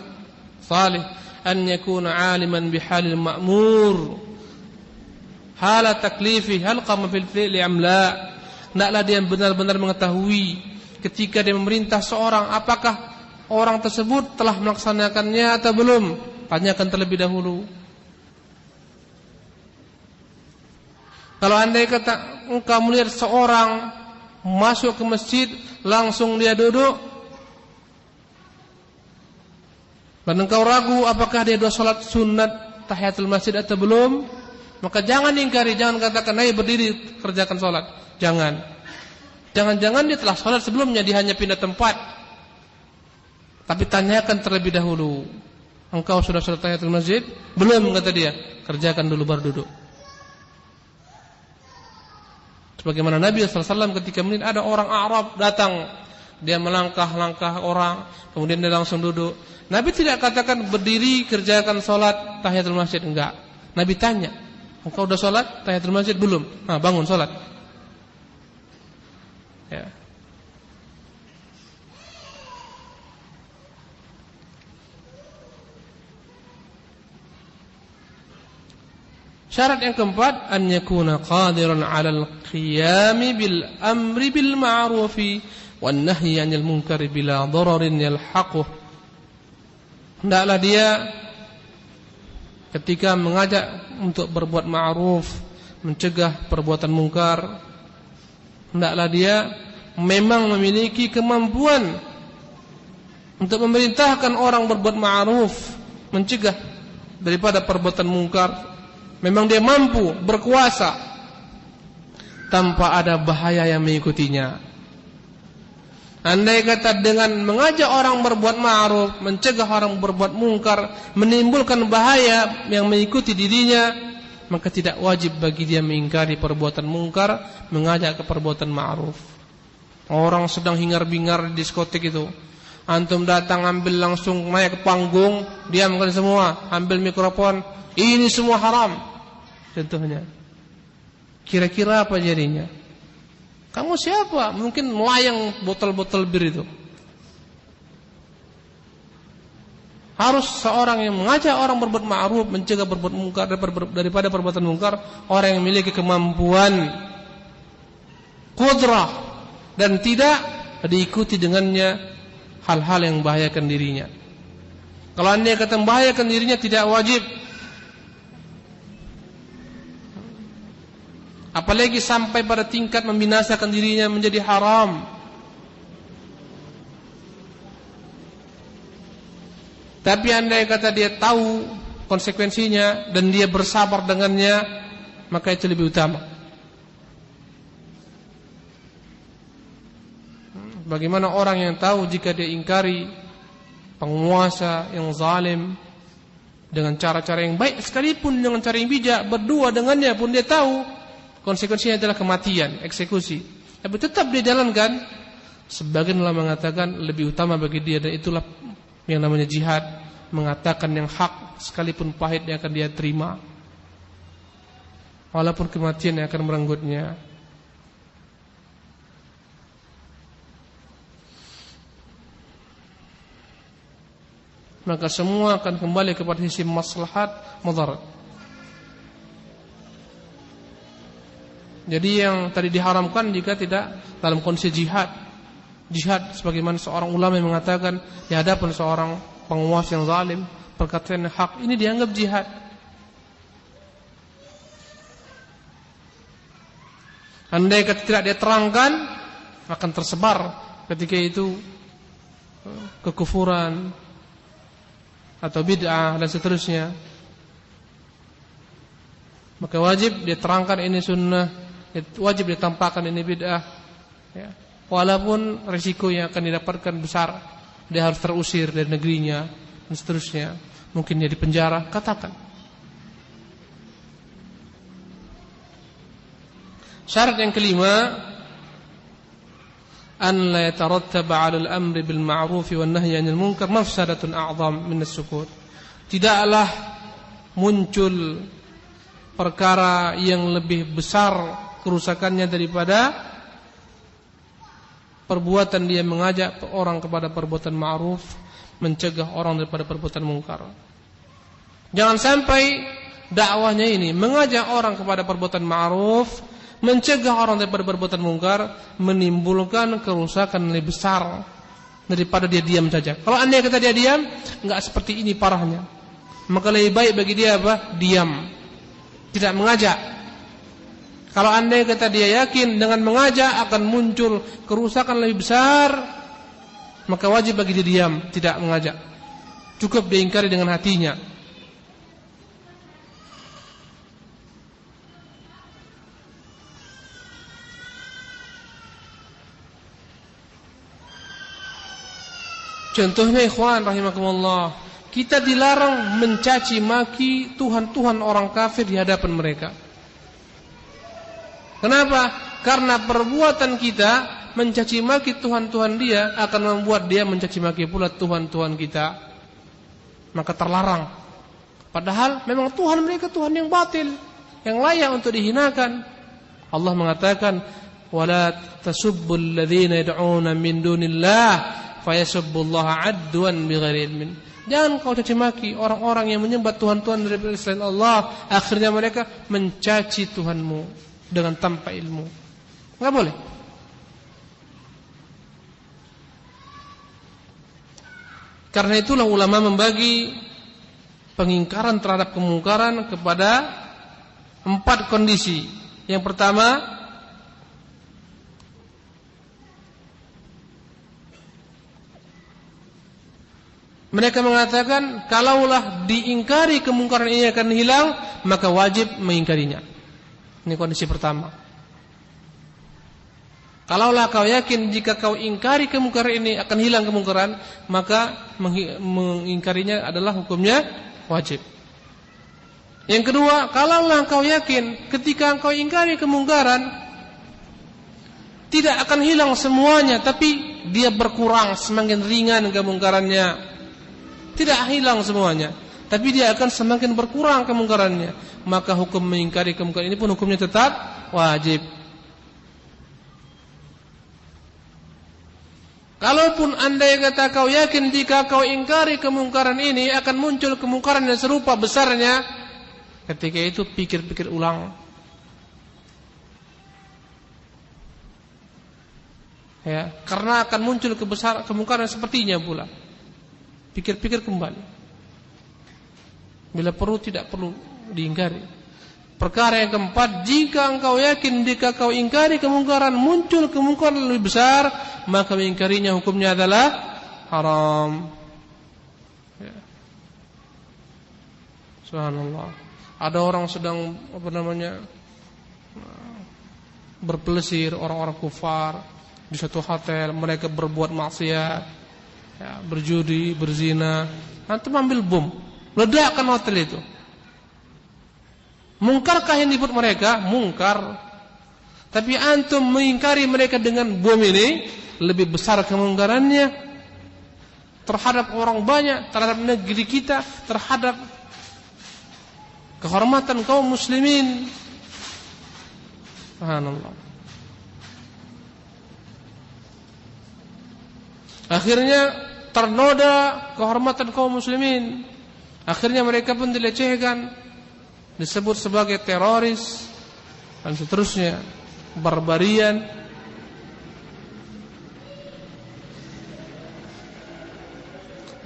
Salih, an yakuna aliman bihalil ma'mur hala taklifi hal qama fil fi'li am la. Hendaklah dia benar-benar mengetahui ketika dia memerintah seorang apakah orang tersebut telah melaksanakannya atau belum. Tanyakan terlebih dahulu. Kalau andai kata engkau melihat seorang masuk ke masjid langsung dia duduk dan engkau ragu apakah dia sudah salat sunat tahiyatul masjid atau belum, maka jangan ingkari, jangan katakan ayo berdiri kerjakan salat. Jangan-jangan dia telah salat sebelumnya, dia hanya pindah tempat. Tapi tanyakan terlebih dahulu, engkau sudah salat tahiyatul masjid? Belum, kata dia. Kerjakan dulu baru duduk. Sebagaimana Nabi SAW ketika melihat ada orang Arab datang, dia melangkah-langkah orang, kemudian dia langsung duduk. Nabi tidak katakan berdiri kerjakan salat tahiyatul masjid, enggak. Nabi tanya, engkau sudah salat tahiyatul masjid belum? Nah, bangun salat. Ya. Syarat yang keempat, an yakuna qadiran 'alal qiyami bil amri bil ma'rufi wan nahyi 'anil munkari bila dararin yalhaquh. Hendaklah dia ketika mengajak untuk berbuat ma'ruf, mencegah perbuatan mungkar, hendaklah dia memang memiliki kemampuan untuk memerintahkan orang berbuat ma'ruf, mencegah daripada perbuatan mungkar. Memang dia mampu, berkuasa tanpa ada bahaya yang mengikutinya. Andai kata dengan mengajak orang berbuat ma'ruf, mencegah orang berbuat mungkar, menimbulkan bahaya yang mengikuti dirinya, maka tidak wajib bagi dia mengingkari perbuatan mungkar, mengajak ke perbuatan ma'ruf. Orang sedang hingar-bingar di diskotik itu, antum datang ambil langsung naik ke panggung, diamkan semua, ambil mikrofon, ini semua haram. Contohnya, kira-kira apa jadinya? Kamu siapa? Mungkin melayang botol-botol bir itu. Harus seorang yang mengajak orang berbuat ma'ruf, mencegah berbuat mungkar daripada perbuatan mungkar, orang yang memiliki kemampuan, qudrah, dan tidak diikuti dengannya hal-hal yang membahayakan dirinya. Kalau anda kata membahayakan dirinya, tidak wajib. Apalagi sampai pada tingkat membinasakan dirinya menjadi haram. Tapi andai kata dia tahu konsekuensinya dan dia bersabar dengannya, maka itu lebih utama. Bagaimana orang yang tahu jika dia ingkari penguasa yang zalim dengan cara-cara yang baik, sekalipun dengan cara yang bijak, berdua dengannya pun dia tahu konsekuensinya adalah kematian, eksekusi, tapi tetap dia jalankan. Sebagian ulama mengatakan lebih utama bagi dia, dan itulah yang namanya jihad, mengatakan yang hak sekalipun pahit yang akan dia terima, walaupun kematian yang akan merenggutnya. maka semua akan kembali kepada sisi maslahat mudarat. Jadi yang tadi diharamkan jika tidak dalam kondisi jihad. Jihad sebagaimana seorang ulama yang mengatakan di hadapan seorang penguasa yang zalim, perkataan hak ini dianggap jihad. Andai kata tidak dia terangkan, akan tersebar ketika itu kekufuran atau bid'ah dan seterusnya. Maka wajib dia terangkan ini sunnah, wajib ditampakkan ini bid'ah, ya. Walaupun risiko yang akan didapatkan besar, dia harus terusir dari negerinya dan seterusnya, mungkin dia dipenjara, katakan. Syarat yang kelima, an la yatarattaba 'ala al-amri bil ma'ruf wan nahyi 'anil munkar mafsadatun a'zam min as-sukut. Tidaklah muncul perkara yang lebih besar kerusakannya daripada perbuatan dia mengajak orang kepada perbuatan ma'ruf, mencegah orang daripada perbuatan mungkar. Jangan sampai dakwahnya ini mengajak orang kepada perbuatan ma'ruf, mencegah orang daripada perbuatan mungkar, menimbulkan kerusakan lebih besar daripada dia diam saja. Kalau andai kata dia diam, enggak seperti ini parahnya, maka lebih baik bagi dia apa? Diam, tidak mengajak. Kalau andai kata dia yakin dengan mengajak akan muncul kerusakan lebih besar, maka wajib bagi dia diam, tidak mengajak. Cukup dia ingkari dengan hatinya. Contohnya ikhwan rahimakumullah, kita dilarang mencaci maki Tuhan-Tuhan orang kafir di hadapan mereka. Kenapa? Karena perbuatan kita mencaci maki Tuhan-Tuhan dia akan membuat dia mencaci maki pula Tuhan-Tuhan kita. Maka terlarang. Padahal memang Tuhan mereka Tuhan yang batil, yang layak untuk dihinakan. Allah mengatakan, "Wala tasubbul ladzina yad'una min dunillah fayasubbullaha 'adwan bighairi ilmin." Jangan kau caci maki orang-orang yang menyembah Tuhan-Tuhan dari selain Allah, akhirnya mereka mencaci Tuhanmu dengan tanpa ilmu. Enggak boleh. Karena itulah ulama membagi pengingkaran terhadap kemungkaran kepada 4 kondisi. Yang pertama, mereka mengatakan kalaulah diingkari kemungkaran ini akan hilang, maka wajib mengingkarinya. Ini kondisi pertama. Kalaulah kau yakin jika kau ingkari kemungkaran ini akan hilang kemungkaran, maka mengingkarinya adalah hukumnya wajib. Yang kedua, kalaulah kau yakin ketika kau ingkari kemungkaran tidak akan hilang semuanya, tapi dia berkurang, semakin ringan kemungkarannya. Tidak hilang semuanya, tapi dia akan semakin berkurang kemungkarannya, maka hukum mengingkari kemungkaran ini pun hukumnya tetap wajib. Kalaupun andai kata kau yakin jika kau ingkari kemungkaran ini akan muncul kemungkaran yang serupa besarnya, ketika itu pikir-pikir ulang. Ya, karena akan muncul kemungkaran sepertinya pula. Pikir-pikir kembali. Bila perlu tidak perlu diingkari. Perkara yang keempat, jika engkau yakin jika kau ingkari kemungkaran muncul kemungkaran lebih besar, maka mengingkarinya hukumnya adalah haram. Ya. Subhanallah. Ada orang sedang berpelesir, orang-orang kufar di suatu hotel, mereka berbuat maksiat, ya, berjudi, berzina. Antum ambil bom, ledakkan hotel itu. Mungkarkah yang dibuat mereka? Mungkar. Tapi antum mengingkari mereka dengan bom ini, lebih besar kemungkarannya terhadap orang banyak, terhadap negeri kita, terhadap kehormatan kaum muslimin. Subhanallah. Akhirnya ternoda kehormatan kaum muslimin. Akhirnya mereka pun dilecehkan, disebut sebagai teroris dan seterusnya, barbarian.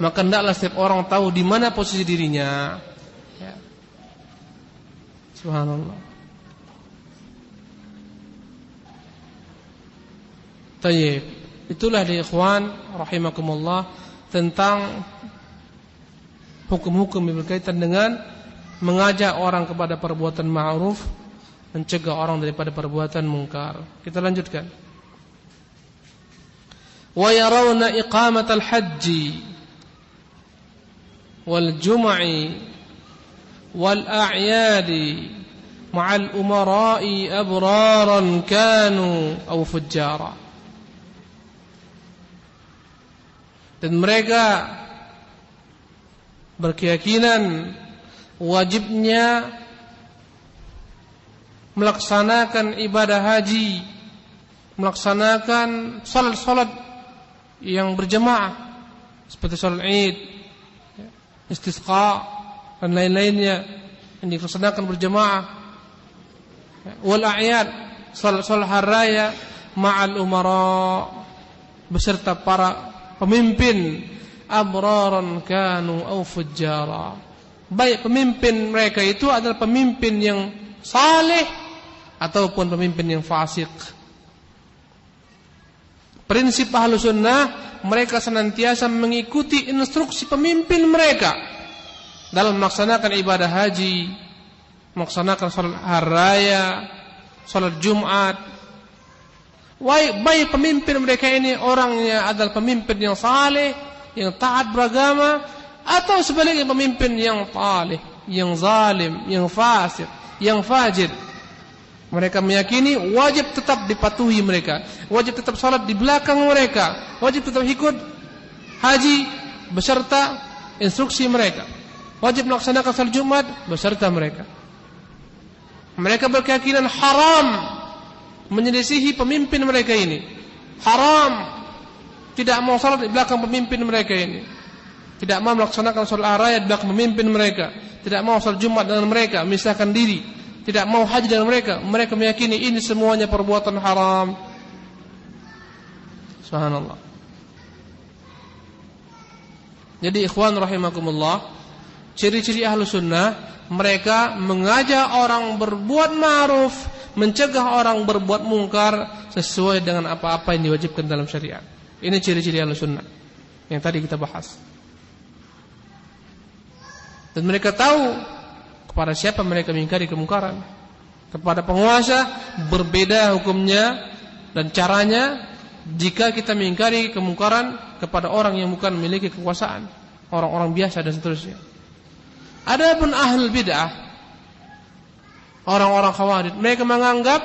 Maka hendaklah setiap orang tahu di mana posisi dirinya. Ya. Subhanallah. Tayyib. Itulah di ikhwan rahimakumullah tentang hukum-hukum yang berkaitan dengan mengajak orang kepada perbuatan ma'ruf, mencegah orang daripada perbuatan mungkar. Kita lanjutkan. Wa yarawna iqamatal hajji wal jum'i wal a'yadi ma'al umara'i abraran kanu aw fujjara. Dan mereka berkeyakinan wajibnya melaksanakan ibadah haji, melaksanakan salat-salat yang berjamaah seperti salat Id, istisqa dan lain-lainnya yang dilaksanakan berjamaah, wal a'yad, salat-salat hari raya ma'al umara, beserta para pemimpin, abraran kanu aw fujjara, baik pemimpin mereka itu adalah pemimpin yang saleh ataupun pemimpin yang fasik. Prinsip Ahlus Sunnah, mereka senantiasa mengikuti instruksi pemimpin mereka dalam melaksanakan ibadah haji, melaksanakan salat hari raya, salat Jumat. Baik pemimpin mereka ini orangnya adalah pemimpin yang saleh, yang taat beragama, atau sebaliknya pemimpin yang talih, yang zalim, yang fasik, yang fajir. Mereka meyakini wajib tetap dipatuhi mereka, wajib tetap salat di belakang mereka, wajib tetap ikut haji beserta instruksi mereka, wajib melaksanakan salat Jumat beserta mereka. Mereka berkeyakinan haram menyelisihi pemimpin mereka ini, haram tidak mau salat di belakang pemimpin mereka ini, tidak mau melaksanakan salat raya di belakang pemimpin mereka, tidak mau salat Jumat dengan mereka, memisahkan diri, tidak mau haji dengan mereka. Mereka meyakini ini semuanya perbuatan haram. Subhanallah. Jadi ikhwan rahimakumullah, ciri-ciri Ahlus Sunnah, mereka mengajak orang berbuat ma'ruf, mencegah orang berbuat mungkar sesuai dengan apa-apa yang diwajibkan dalam syariat. Ini ciri-ciri Ahlus Sunnah yang tadi kita bahas. Dan mereka tahu kepada siapa mereka mengingkari kemungkaran. Kepada penguasa berbeda hukumnya dan caranya jika kita mengingkari kemungkaran kepada orang yang bukan memiliki kekuasaan, orang-orang biasa dan seterusnya. Adapun ahlul bid'ah, orang-orang khawarij, mereka menganggap,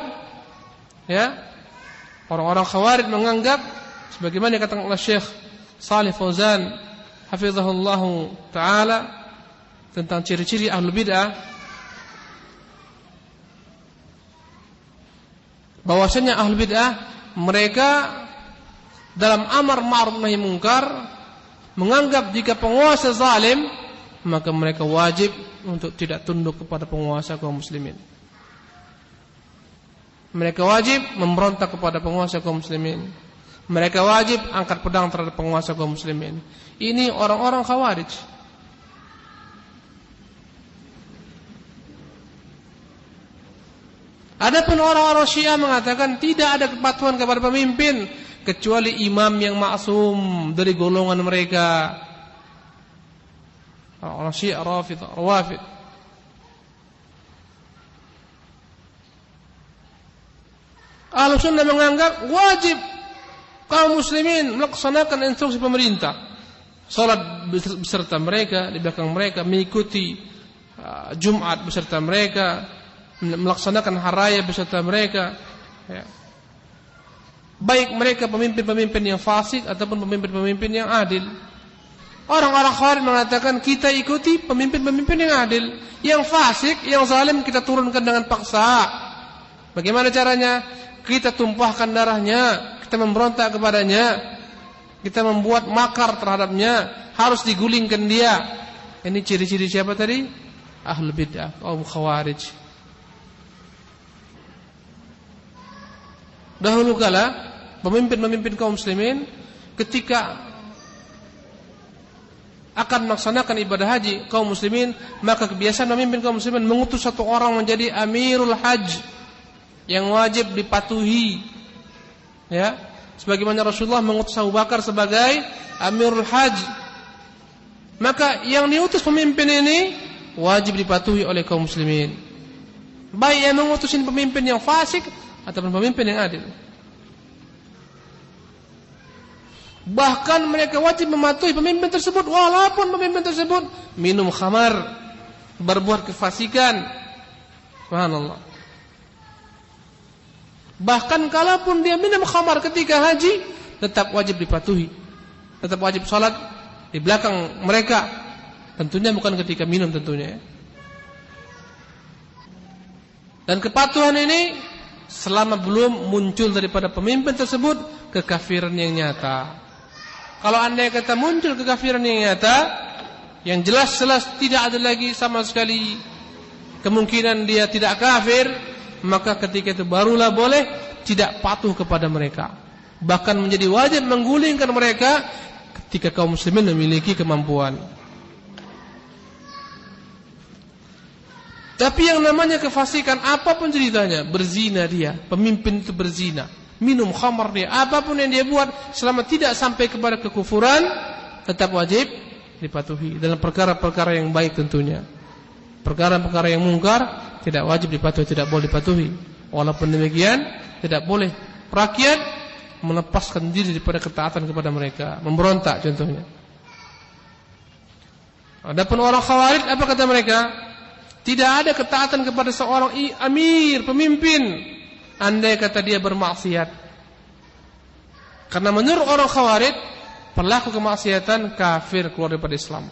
ya, orang-orang khawarij menganggap sebagaimana dikatakan oleh Syekh Shalih Fauzan hafizahullah taala tentang ciri-ciri ahlul bid'ah, bahwasanya ahlul bid'ah mereka dalam amar ma'ruf nahi munkar menganggap jika penguasa zalim maka mereka wajib untuk tidak tunduk kepada penguasa kaum muslimin. Mereka wajib memberontak kepada penguasa kaum muslimin. Mereka wajib angkat pedang terhadap penguasa kaum muslimin. Ini orang-orang khawarij. Adapun orang-orang Syiah mengatakan tidak ada kepatuhan kepada pemimpin kecuali imam yang maksum dari golongan mereka. Orang Syiah Rawafid. Ahlus Sunnah menganggap wajib kaum muslimin melaksanakan instruksi pemerintah, salat beserta mereka, di belakang mereka, mengikuti Jumat beserta mereka, melaksanakan hari raya beserta mereka, ya. Baik mereka pemimpin-pemimpin yang fasik ataupun pemimpin-pemimpin yang adil. Orang-orang Khawarij mengatakan kita ikuti pemimpin-pemimpin yang adil, yang fasik, yang zalim kita turunkan dengan paksa. Bagaimana caranya? Kita tumpahkan darahnya, kita memberontak kepadanya, kita membuat makar terhadapnya, harus digulingkan dia. Ini ciri-ciri siapa tadi? Ahlul bid'ah, kaum khawarij. Dahulu kala pemimpin-pemimpin kaum muslimin ketika akan melaksanakan ibadah haji kaum muslimin, maka kebiasaan memimpin kaum muslimin mengutus satu orang menjadi amirul hajj yang wajib dipatuhi. Ya, sebagaimana Rasulullah mengutus Abu Bakar sebagai amirul hajj. Maka yang diutus pemimpin ini wajib dipatuhi oleh kaum muslimin. Baik yang mengutus ini pemimpin yang fasik ataupun pemimpin yang adil. Bahkan mereka wajib mematuhi pemimpin tersebut walaupun pemimpin tersebut minum khamar, berbuat kefasikan. Subhanallah. Bahkan kalaupun dia minum khamar ketika haji, tetap wajib dipatuhi. Tetap wajib salat di belakang mereka. Tentunya bukan ketika minum tentunya. Dan kepatuhan ini selama belum muncul daripada pemimpin tersebut kekafiran yang nyata. Kalau andai kata muncul kekafiran yang nyata, yang jelas-jelas tidak ada lagi sama sekali kemungkinan dia tidak kafir, maka ketika itu barulah boleh tidak patuh kepada mereka. Bahkan menjadi wajib menggulingkan mereka ketika kaum muslimin memiliki kemampuan. Tapi yang namanya kefasikan apapun ceritanya, berzina dia, pemimpin itu berzina, minum khamar dia, apapun yang dia buat selama tidak sampai kepada kekufuran, tetap wajib dipatuhi dalam perkara-perkara yang baik tentunya. Perkara-perkara yang mungkar tidak wajib dipatuhi, tidak boleh dipatuhi. Walaupun demikian, tidak boleh rakyat melepaskan diri daripada ketaatan kepada mereka, memberontak contohnya. Adapun orang khawarij, apa kata mereka? Tidak ada ketaatan kepada seorang amir, pemimpin, andai kata dia bermaksiat. Karena menurut orang khawarij, pelaku kemaksiatan kafir, keluar daripada Islam.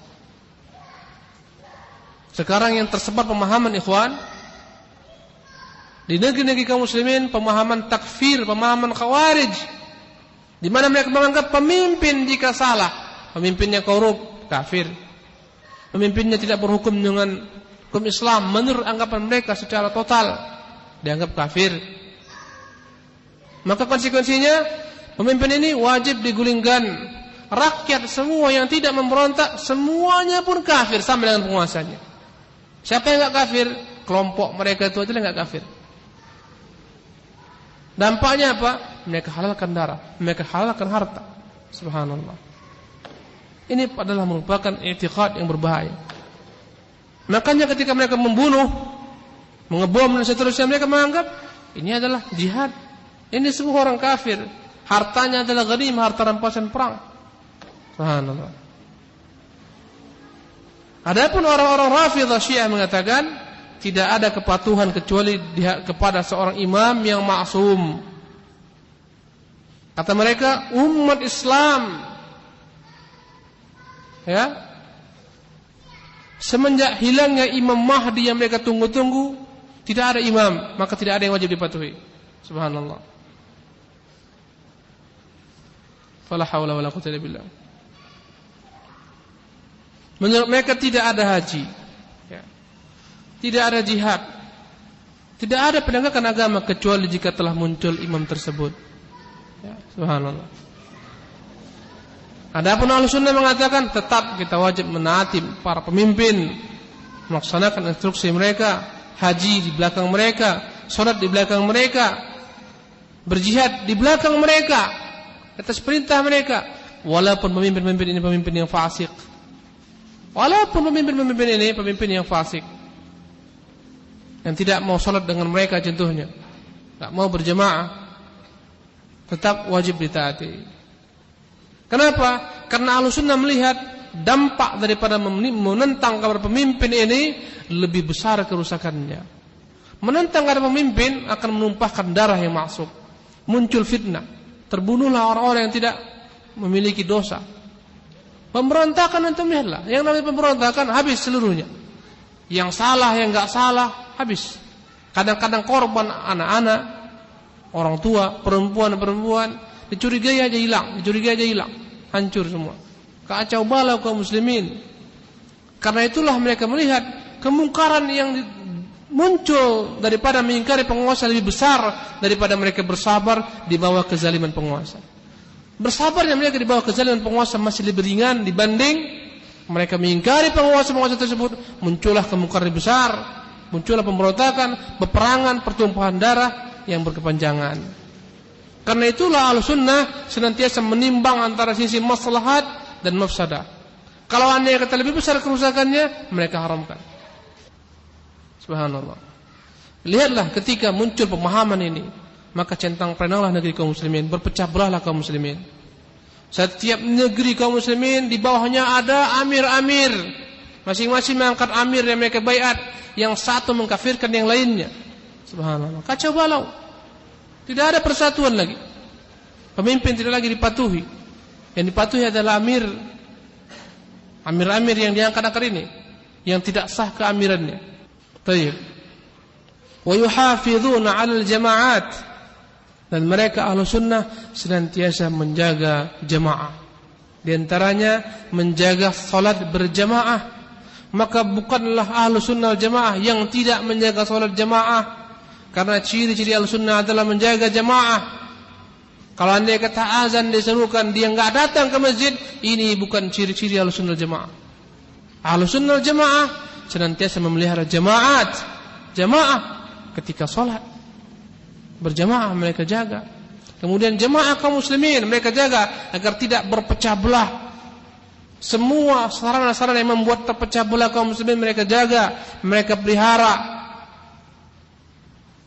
Sekarang yang tersebar pemahaman ikhwan di negeri-negeri kaum muslimin, pemahaman takfir, pemahaman khawarij, di mana mereka menganggap pemimpin jika salah, pemimpinnya korup, kafir. Pemimpinnya tidak berhukum dengan hukum Islam, menurut anggapan mereka secara total dianggap kafir. Maka konsekuensinya pemimpin ini wajib digulingkan. Rakyat semua yang tidak memberontak, semuanya pun kafir sama dengan penguasanya. Siapa yang enggak kafir? Kelompok mereka itu aja yang enggak kafir. Dampaknya apa? Mereka halalkan darah, mereka halalkan harta. Subhanallah. Ini adalah merupakan i'tiqad yang berbahaya. Makanya ketika mereka membunuh, mengebom dan seterusnya, mereka menganggap ini adalah jihad. Ini semua orang kafir. Hartanya adalah ghanimah, harta rampasan perang. Subhanallah. Adapun orang-orang Rafidhah Syiah mengatakan tidak ada kepatuhan kecuali kepada seorang imam yang maksum. Kata mereka, umat Islam, ya, semenjak hilangnya Imam Mahdi yang mereka tunggu-tunggu, tidak ada imam, maka tidak ada yang wajib dipatuhi. Subhanallah. Fala haula wala quwwata illa billah. Menurut mereka tidak ada haji, ya, tidak ada jihad, tidak ada penegakan agama kecuali jika telah muncul imam tersebut. Ya, subhanallah. Adapun Ahlussunnah mengatakan tetap kita wajib menaati para pemimpin, melaksanakan instruksi mereka, haji di belakang mereka, salat di belakang mereka, berjihad di belakang mereka, atas perintah mereka, walaupun pemimpin-pemimpin ini pemimpin yang fasik. Walaupun pemimpin-pemimpin ini pemimpin yang fasik, yang tidak mau salat dengan mereka contohnya, tidak mau berjamaah, tetap wajib ditaati. Kenapa? Karena Ahlussunnah melihat dampak daripada menentang kepada pemimpin ini lebih besar kerusakannya. Menentang kepada pemimpin akan menumpahkan darah yang maksum, muncul fitnah, terbunuhlah orang-orang yang tidak memiliki dosa. Pemberontakan antum lihatlah, yang namanya pemberontakan habis seluruhnya. Yang salah, yang enggak salah, habis. Kadang-kadang korban anak-anak, orang tua, perempuan-perempuan, dicurigai aja hilang. hancur semua. Kacau balau kaum muslimin. Karena itulah mereka melihat kemungkaran yang muncul daripada mengingkari penguasa lebih besar daripada mereka bersabar di bawah kezaliman penguasa. Bersabarnya mereka di bawah kezaliman penguasa masih lebih ringan dibanding mereka mengingkari penguasa-penguasa tersebut. Muncullah kemungkaran besar, muncullah pemberontakan, peperangan, pertumpahan darah yang berkepanjangan. Karena itulah Ahlussunnah senantiasa menimbang antara sisi maslahat dan mafsadah. Kalau andai kata lebih besar kerusakannya, mereka haramkan. Subhanallah. Lihatlah ketika muncul pemahaman ini, maka centang perenanglah negeri kaum muslimin, berpecah belahlah kaum muslimin. Setiap negeri kaum muslimin di bawahnya ada amir-amir, masing-masing mengangkat amir yang mereka baiat, yang satu mengkafirkan yang lainnya. Subhanallah, kacau balau. Tidak ada persatuan lagi. Pemimpin tidak lagi dipatuhi. Yang dipatuhi adalah amir-amir yang diangkat-angkat ini, yang tidak sah keamirannya. Baik. Wa yuhafizuna 'alal jama'at, dan mereka Ahlussunnah senantiasa menjaga jamaah. Di antaranya menjaga salat berjamaah. Maka bukanlah Ahlussunnah wal Jamaah yang tidak menjaga salat jamaah. Karena ciri-ciri Ahlussunnah adalah menjaga jamaah. Kalau andai kata azan diserukan dia enggak datang ke masjid, ini bukan ciri-ciri Ahlussunnah wal Jamaah. Ahlussunnah wal Jamaah senantiasa memelihara jamaah ketika salat. Berjamaah mereka jaga. Kemudian jamaah kaum muslimin mereka jaga agar tidak berpecah belah. Semua sarana-sarana yang membuat terpecah belah kaum muslimin mereka jaga, mereka pelihara.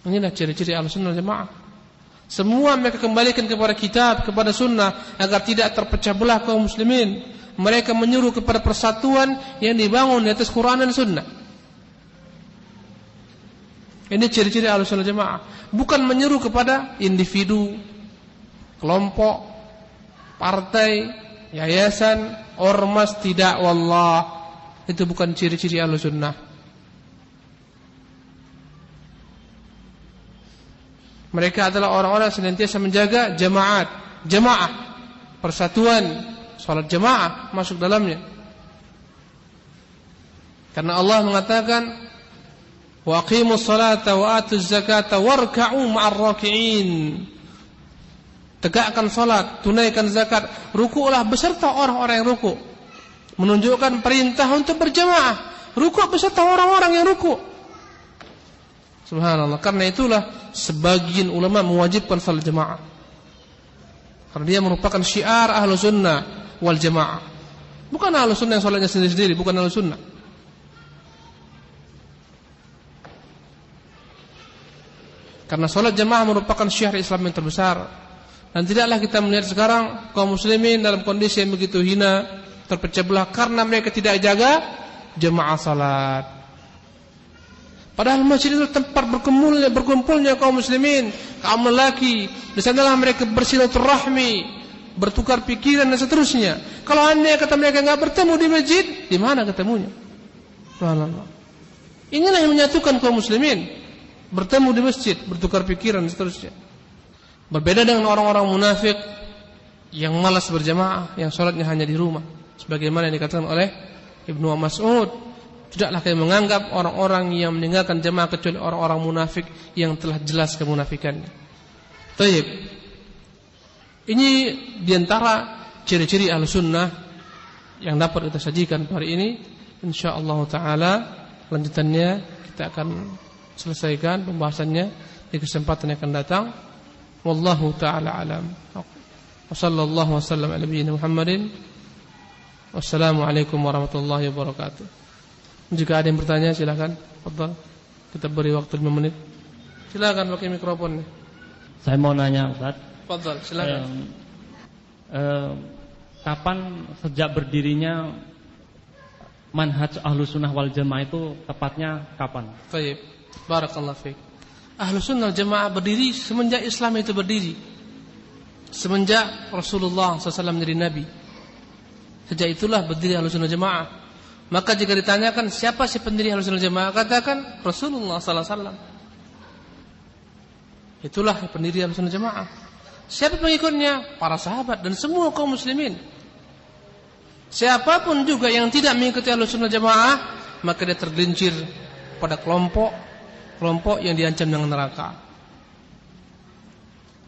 Inilah ciri-ciri Ahlussunnah wal Jamaah. Semua mereka kembalikan kepada kitab, kepada sunnah agar tidak terpecah belah kaum muslimin. Mereka menyuruh kepada persatuan yang dibangun di atas Quran dan sunnah. Ini ciri-ciri Ahlussunnah wal Jamaah. Bukan menyuruh kepada individu, kelompok, partai, yayasan, ormas, tidak, wallah. Itu bukan ciri-ciri Ahlussunnah. Mereka adalah orang-orang yang senantiasa menjaga jamaah, persatuan, salat jamaah masuk dalamnya. Karena Allah mengatakan, wa aqimus salata wa atuz zakata warka'u ma'ar raki'in. Tegakkan salat, tunaikan zakat, ruku'lah beserta orang-orang yang ruku'. Menunjukkan perintah untuk berjamaah, ruku' beserta orang-orang yang ruku'. Subhanallah. Karena itulah sebagian ulama mewajibkan salat jamaah. Karena dia merupakan syiar Ahlussunnah wal Jamaah. Bukan Ahlussunnah yang salatnya sendiri-sendiri, bukan Ahlussunnah. Karena salat jamaah merupakan syiar Islam yang terbesar. Dan tidaklah kita melihat sekarang kaum muslimin dalam kondisi yang begitu hina, terpecah belah karena mereka tidak jaga jamaah salat. Padahal masjid itu tempat berkumpulnya kaum muslimin, kaum lelaki. Di sanalah mereka bersilaturahmi, bertukar pikiran dan seterusnya. Kalau andai kata mereka enggak bertemu di masjid, di mana ketemunya? Subhanallah. Inilah yang menyatukan kaum muslimin, bertemu di masjid, bertukar pikiran dan seterusnya. Berbeda dengan orang-orang munafik yang malas berjamaah, yang salatnya hanya di rumah. Sebagaimana yang dikatakan oleh Ibnu Mas'ud, tidaklah kalian menganggap orang-orang yang meninggalkan jamaah kecuali orang-orang munafik yang telah jelas kemunafikannya. Baik. Ini diantara ciri-ciri Ahlussunnah yang dapat kita sajikan hari ini. Insyaallah taala lanjutannya kita akan selesaikan pembahasannya di kesempatan yang akan datang. Wallahu taala alam. Wa sallallahu wasallam ala nabiyyina Muhammadin. Wassalamualaikum warahmatullahi wabarakatuh. Jika ada yang bertanya silakan. Fadhal. Kita beri waktu 5 menit. Silakan pakai mikrofonnya. Saya mau nanya Ustaz. Fadhal, silakan. Kapan sejak berdirinya manhaj Ahlussunnah wal Jamaah itu tepatnya kapan? Baik. Barakallahu fiik. Ahlussunnah wal Jamaah berdiri semenjak Islam itu berdiri. Semenjak Rasulullah SAW menjadi nabi. Sejak itulah berdiri Ahlussunnah wal Jamaah. Maka jika ditanyakan siapa si pendiri Ahlussunnah wal Jamaah, katakan Rasulullah sallallahu alaihi wasallam. Itulah pendiri Ahlussunnah wal Jamaah. Siapa pengikutnya? Para sahabat dan semua kaum muslimin. Siapapun juga yang tidak mengikuti Ahlussunnah Jamaah, maka dia tergelincir pada kelompok yang diancam dengan neraka.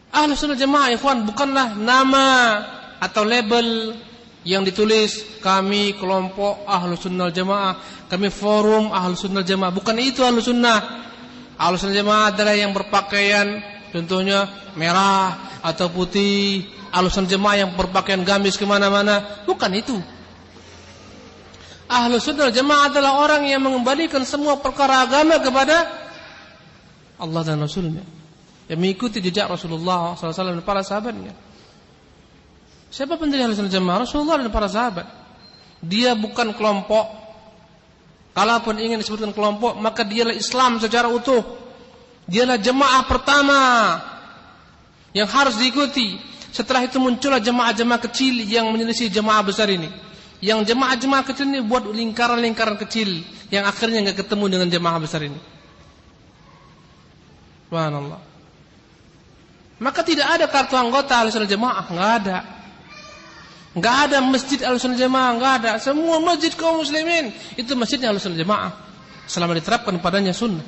Ahlussunnah Jamaah, ikhwan, bukanlah nama atau label yang ditulis kami kelompok Ahlussunnah Jamaah, kami forum Ahlussunnah Jamaah. Bukan itu Ahlussunnah. Ahlussunnah Jamaah adalah yang berpakaian contohnya merah atau putih. Ahlussunnah Jamaah yang berpakaian gamis kemana-mana. Bukan itu. Ahlussunnah Jamaah adalah orang yang mengembalikan semua perkara agama kepada Allah dan Rasulnya, yang mengikuti jejak Rasulullah SAW dan para sahabatnya. Siapa pendiri Ahlussunnah Jamaah? Rasulullah dan para sahabat. Dia bukan kelompok. Kalaupun ingin disebutkan kelompok, maka dialah Islam secara utuh. Dialah jemaah pertama yang harus diikuti. Setelah itu muncullah jemaah-jemaah kecil yang menyelisih jemaah besar ini. Yang jemaah-jemaah kecil ini buat lingkaran-lingkaran kecil yang akhirnya enggak ketemu dengan jemaah besar ini. Subhanallah. Maka tidak ada kartu anggota Ahlussunnah Jamaah, enggak ada. Enggak ada masjid Ahlussunnah Jamaah, enggak ada. Semua masjid kaum muslimin itu masjidnya Ahlussunnah Jamaah selama diterapkan padanya sunnah.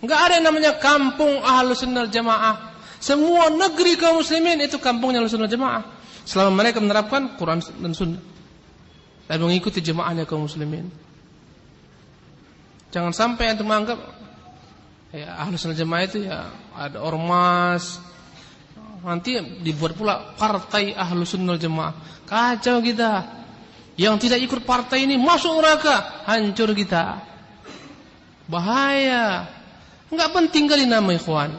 Enggak ada yang namanya kampung Ahlussunnah Jamaah. Semua negeri kaum muslimin itu kampungnya Ahlussunnah Jamaah selama mereka menerapkan Quran dan sunnah dan mengikuti jemaahnya kaum muslimin. Jangan sampai antum menganggap ya Ahlussunnah Jamaah itu ya ada ormas, nanti dibuat pula partai Ahlussunnah Jamaah. Kacau kita. Yang tidak ikut partai ini masuk neraka, hancur kita. Bahaya. Enggak penting kali nama, ikhwan.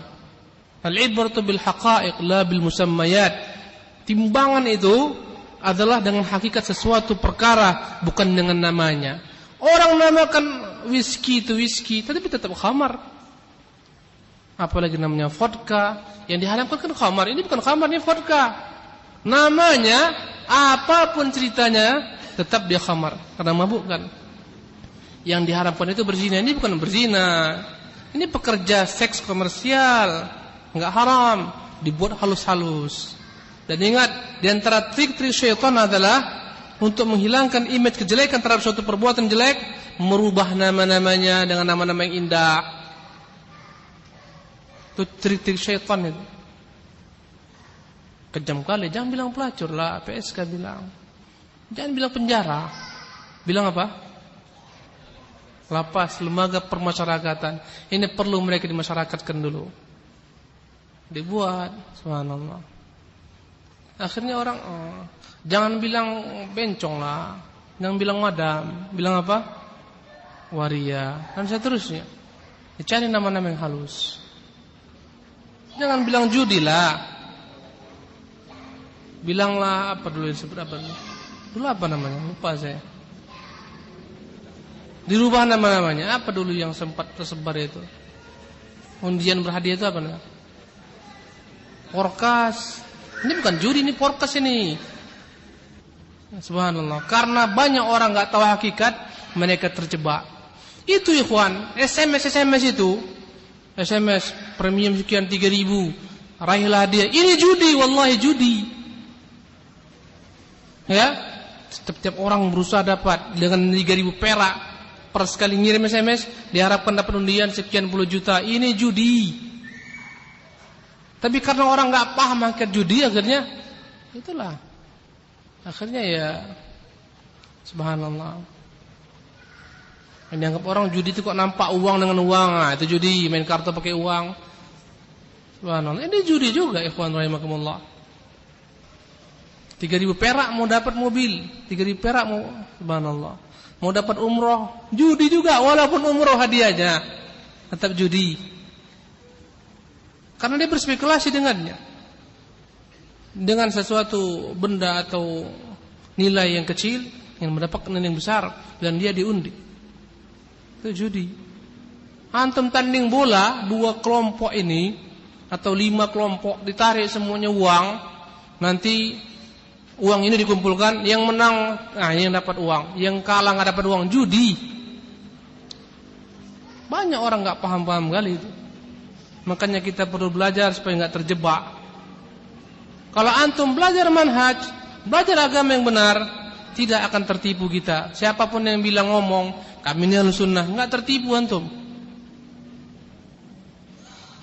Al-ibratu bil haqa'iq la bil musammayat. Timbangan itu adalah dengan hakikat sesuatu perkara, bukan dengan namanya. Orang namakan whisky itu whisky, tapi tetap khamar. Apalagi namanya vodka, yang diharamkan kan khamar. Ini bukan khamar, ini vodka. Namanya, apapun ceritanya, tetap dia khamar, karena mabuk kan. Yang diharamkan itu berzina, ini bukan berzina. Ini pekerja seks komersial, enggak haram, dibuat halus-halus. Dan ingat, di antara trik-trik syaitan adalah untuk menghilangkan image kejelekan terhadap suatu perbuatan jelek, merubah nama-namanya dengan nama-nama yang indah. Itu trik-trik syaitan itu. Kejam kali. Jangan bilang pelacur lah, PSK bilang. Jangan bilang penjara. Bilang apa? Lapas, lembaga permasyarakatan. Ini perlu mereka dimasyarakatkan dulu. Dibuat, subhanallah. Akhirnya orang jangan bilang bencong lah, jangan bilang madam, bilang apa? Waria, dan seterusnya. Dicari nama-nama yang halus. Jangan bilang judi lah. Bilanglah apa dulu yang sebut apa dulu? Dulu apa namanya? Lupa saya. Dirubah nama-namanya. Apa dulu yang sempat tersebar itu? Undian berhadiah itu apa namanya? Porkas. Ini bukan judi, ini porkas ini. Subhanallah. Karena banyak orang enggak tahu hakikat, mereka terjebak. Itu ikhwan, SMS itu. SMS premium sekian 3.000. Raihlah dia. Ini judi, wallahi judi. Ya. Setiap orang berusaha dapat dengan 3.000 perak per sekali ngirim SMS, diharapkan dapat undian sekian puluh juta. Ini judi. Tapi karena orang enggak paham hakikat judi, akhirnya itulah. Akhirnya ya subhanallah. Yang dianggap orang judi itu kok nampak uang dengan uang. Nah, itu judi, main kartu pakai uang. Subhanallah. Ini judi juga, ikhwan rahimakumullah. 3.000 perak mau dapat mobil, 3.000 perak mau, subhanallah. Mau dapat umroh, judi juga walaupun umroh hadiahnya tetap judi. Karena dia berspekulasi dengannya. Dengan sesuatu benda atau nilai yang kecil yang mendapatkan nilai yang besar dan dia diundi. Itu judi. Antum tanding bola 2 kelompok ini atau 5 kelompok ditarik semuanya uang, nanti uang ini dikumpulkan, yang menang yang dapat uang, yang kalah enggak dapat uang, judi. Banyak orang enggak paham-paham kali itu. Makanya kita perlu belajar supaya enggak terjebak. Kalau antum belajar manhaj, belajar agama yang benar, tidak akan tertipu kita. Siapapun yang bilang ngomong, kami ini Ahlussunnah, enggak tertipu antum.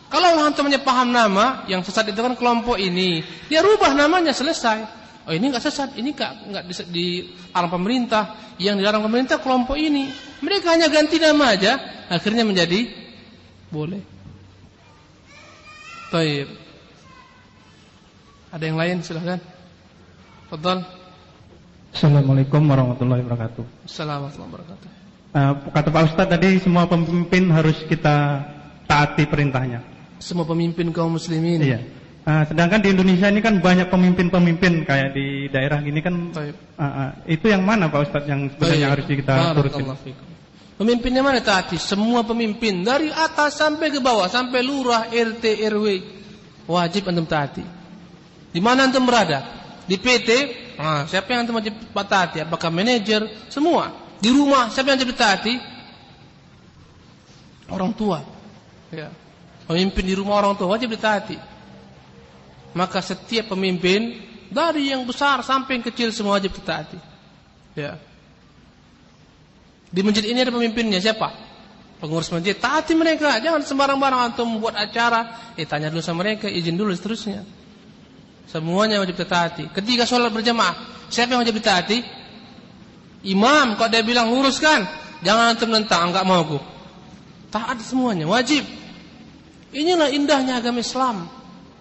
Kalau antum hanya paham nama, yang sesat itu kan kelompok ini, dia rubah namanya, selesai. Oh ini enggak sesat, ini enggak dilarang pemerintah, yang dilarang pemerintah kelompok ini. Mereka hanya ganti nama aja, akhirnya menjadi boleh. Baik. Ada yang lain silahkan. Fadhal. Assalamualaikum warahmatullahi wabarakatuh. Assalamualaikum warahmatullahi wabarakatuh. Kata Pak Ustadz tadi, semua pemimpin harus kita taati perintahnya. Semua pemimpin kaum muslimin. Iya. Sedangkan di Indonesia ini kan banyak pemimpin-pemimpin kayak di daerah gini kan. Itu yang mana Pak Ustadz yang sebenarnya harus kita turutin? Pemimpinnya mana taati? Semua pemimpin dari atas sampai ke bawah, sampai lurah, RT, RW, wajib antum taati. Di mana antum berada? Di PT, siapa yang antum wajib taati? Apakah manajer? Semua. Di rumah, siapa yang wajib taati? Orang tua. Ya. Pemimpin di rumah orang tua wajib ditaati. Maka setiap pemimpin dari yang besar sampai yang kecil semua wajib ditaati. Ya. Di masjid ini ada pemimpinnya siapa? Pengurus masjid, taati mereka. Jangan sembarang-barang antum buat acara, tanya dulu sama mereka, izin dulu seterusnya. Semuanya wajib ditaati. Ketika sholat berjamaah, siapa yang wajib ditaati? Imam. Kalau dia bilang luruskan, jangan antum nentang, enggak mau aku. Taat semuanya, wajib. Inilah indahnya agama Islam.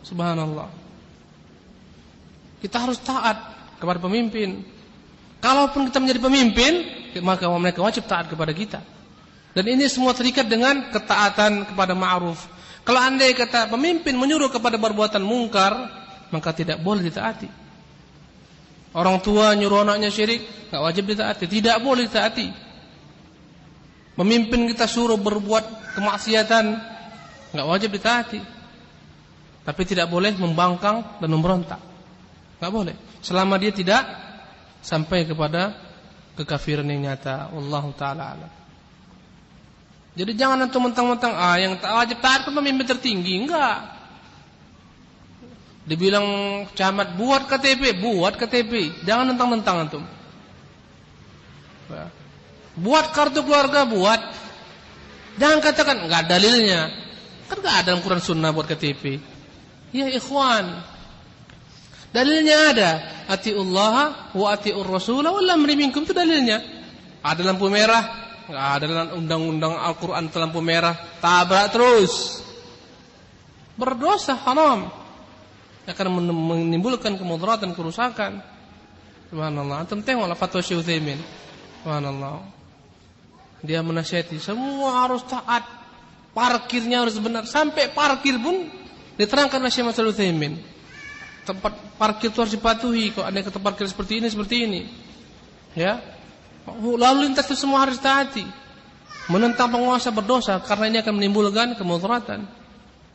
Subhanallah. Kita harus taat kepada pemimpin. Kalaupun kita menjadi pemimpin, maka mereka wajib taat kepada kita. Dan ini semua terikat dengan ketaatan kepada ma'ruf. Kalau andai kata pemimpin menyuruh kepada perbuatan mungkar, maka tidak boleh ditaati. Orang tua nyuruh anaknya syirik, enggak wajib ditaati, tidak boleh ditaati. Pemimpin kita suruh berbuat kemaksiatan, enggak wajib ditaati. Tapi tidak boleh membangkang dan memberontak. Enggak boleh. Selama dia tidak sampai kepada kekafiran yang nyata. Wallahu ta'ala alam. Jadi jangan antum mentang-mentang yang wajib taat ke pemimpin tertinggi. Enggak. Dibilang camat buat KTP. Jangan mentang-mentang antum. Buat kartu keluarga, buat. Jangan katakan enggak dalilnya. Kan enggak ada dalam Quran Sunnah buat KTP. Ya ikhwan, dalilnya ada. Atiullaha wa atiur rasulah wal amri minkum, itu dalilnya. Ada lampu merah, enggak ada dalam undang-undang Al-Qur'an lampu merah, tabrak terus. Berdosa, haram. Akan menimbulkan kemudaratan, kerusakan. Subhanallah. Antum tengoklah fatwa Syekh Utsaimin. Subhanallah. Dia menasihati semua harus taat. Parkirnya harus benar, sampai parkir pun diterangkan oleh Syekh Muhammad Utsaimin. Tempat parkir itu harus dipatuhi. Kalau ada tempat parkir seperti ini. Ya. Lalu lintas itu semua harus ditaati. Menentang penguasa berdosa karena ini akan menimbulkan kemudaratan.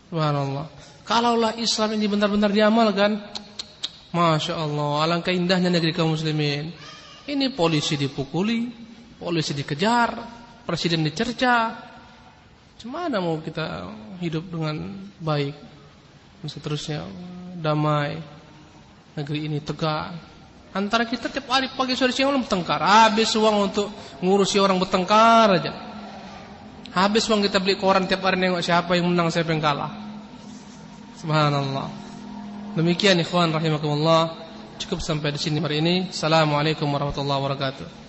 Subhanallah. Kalaulah Islam ini benar-benar diamalkan, Masya Allah, alangkah indahnya negeri kaum muslimin. Ini polisi dipukuli, polisi dikejar, presiden dicerca. Gimana mau kita hidup dengan baik? Dan seterusnya, damai, negeri ini tegak. Antara kita tiap hari pagi sore siang bertengkar. Habis uang untuk ngurusi orang bertengkar aja. Habis uang kita beli koran tiap hari nengok siapa yang menang, siapa yang kalah. Subhanallah. Demikian ikhwan rahimakumullah. Cukup sampai di sini hari ini. Assalamualaikum warahmatullahi wabarakatuh.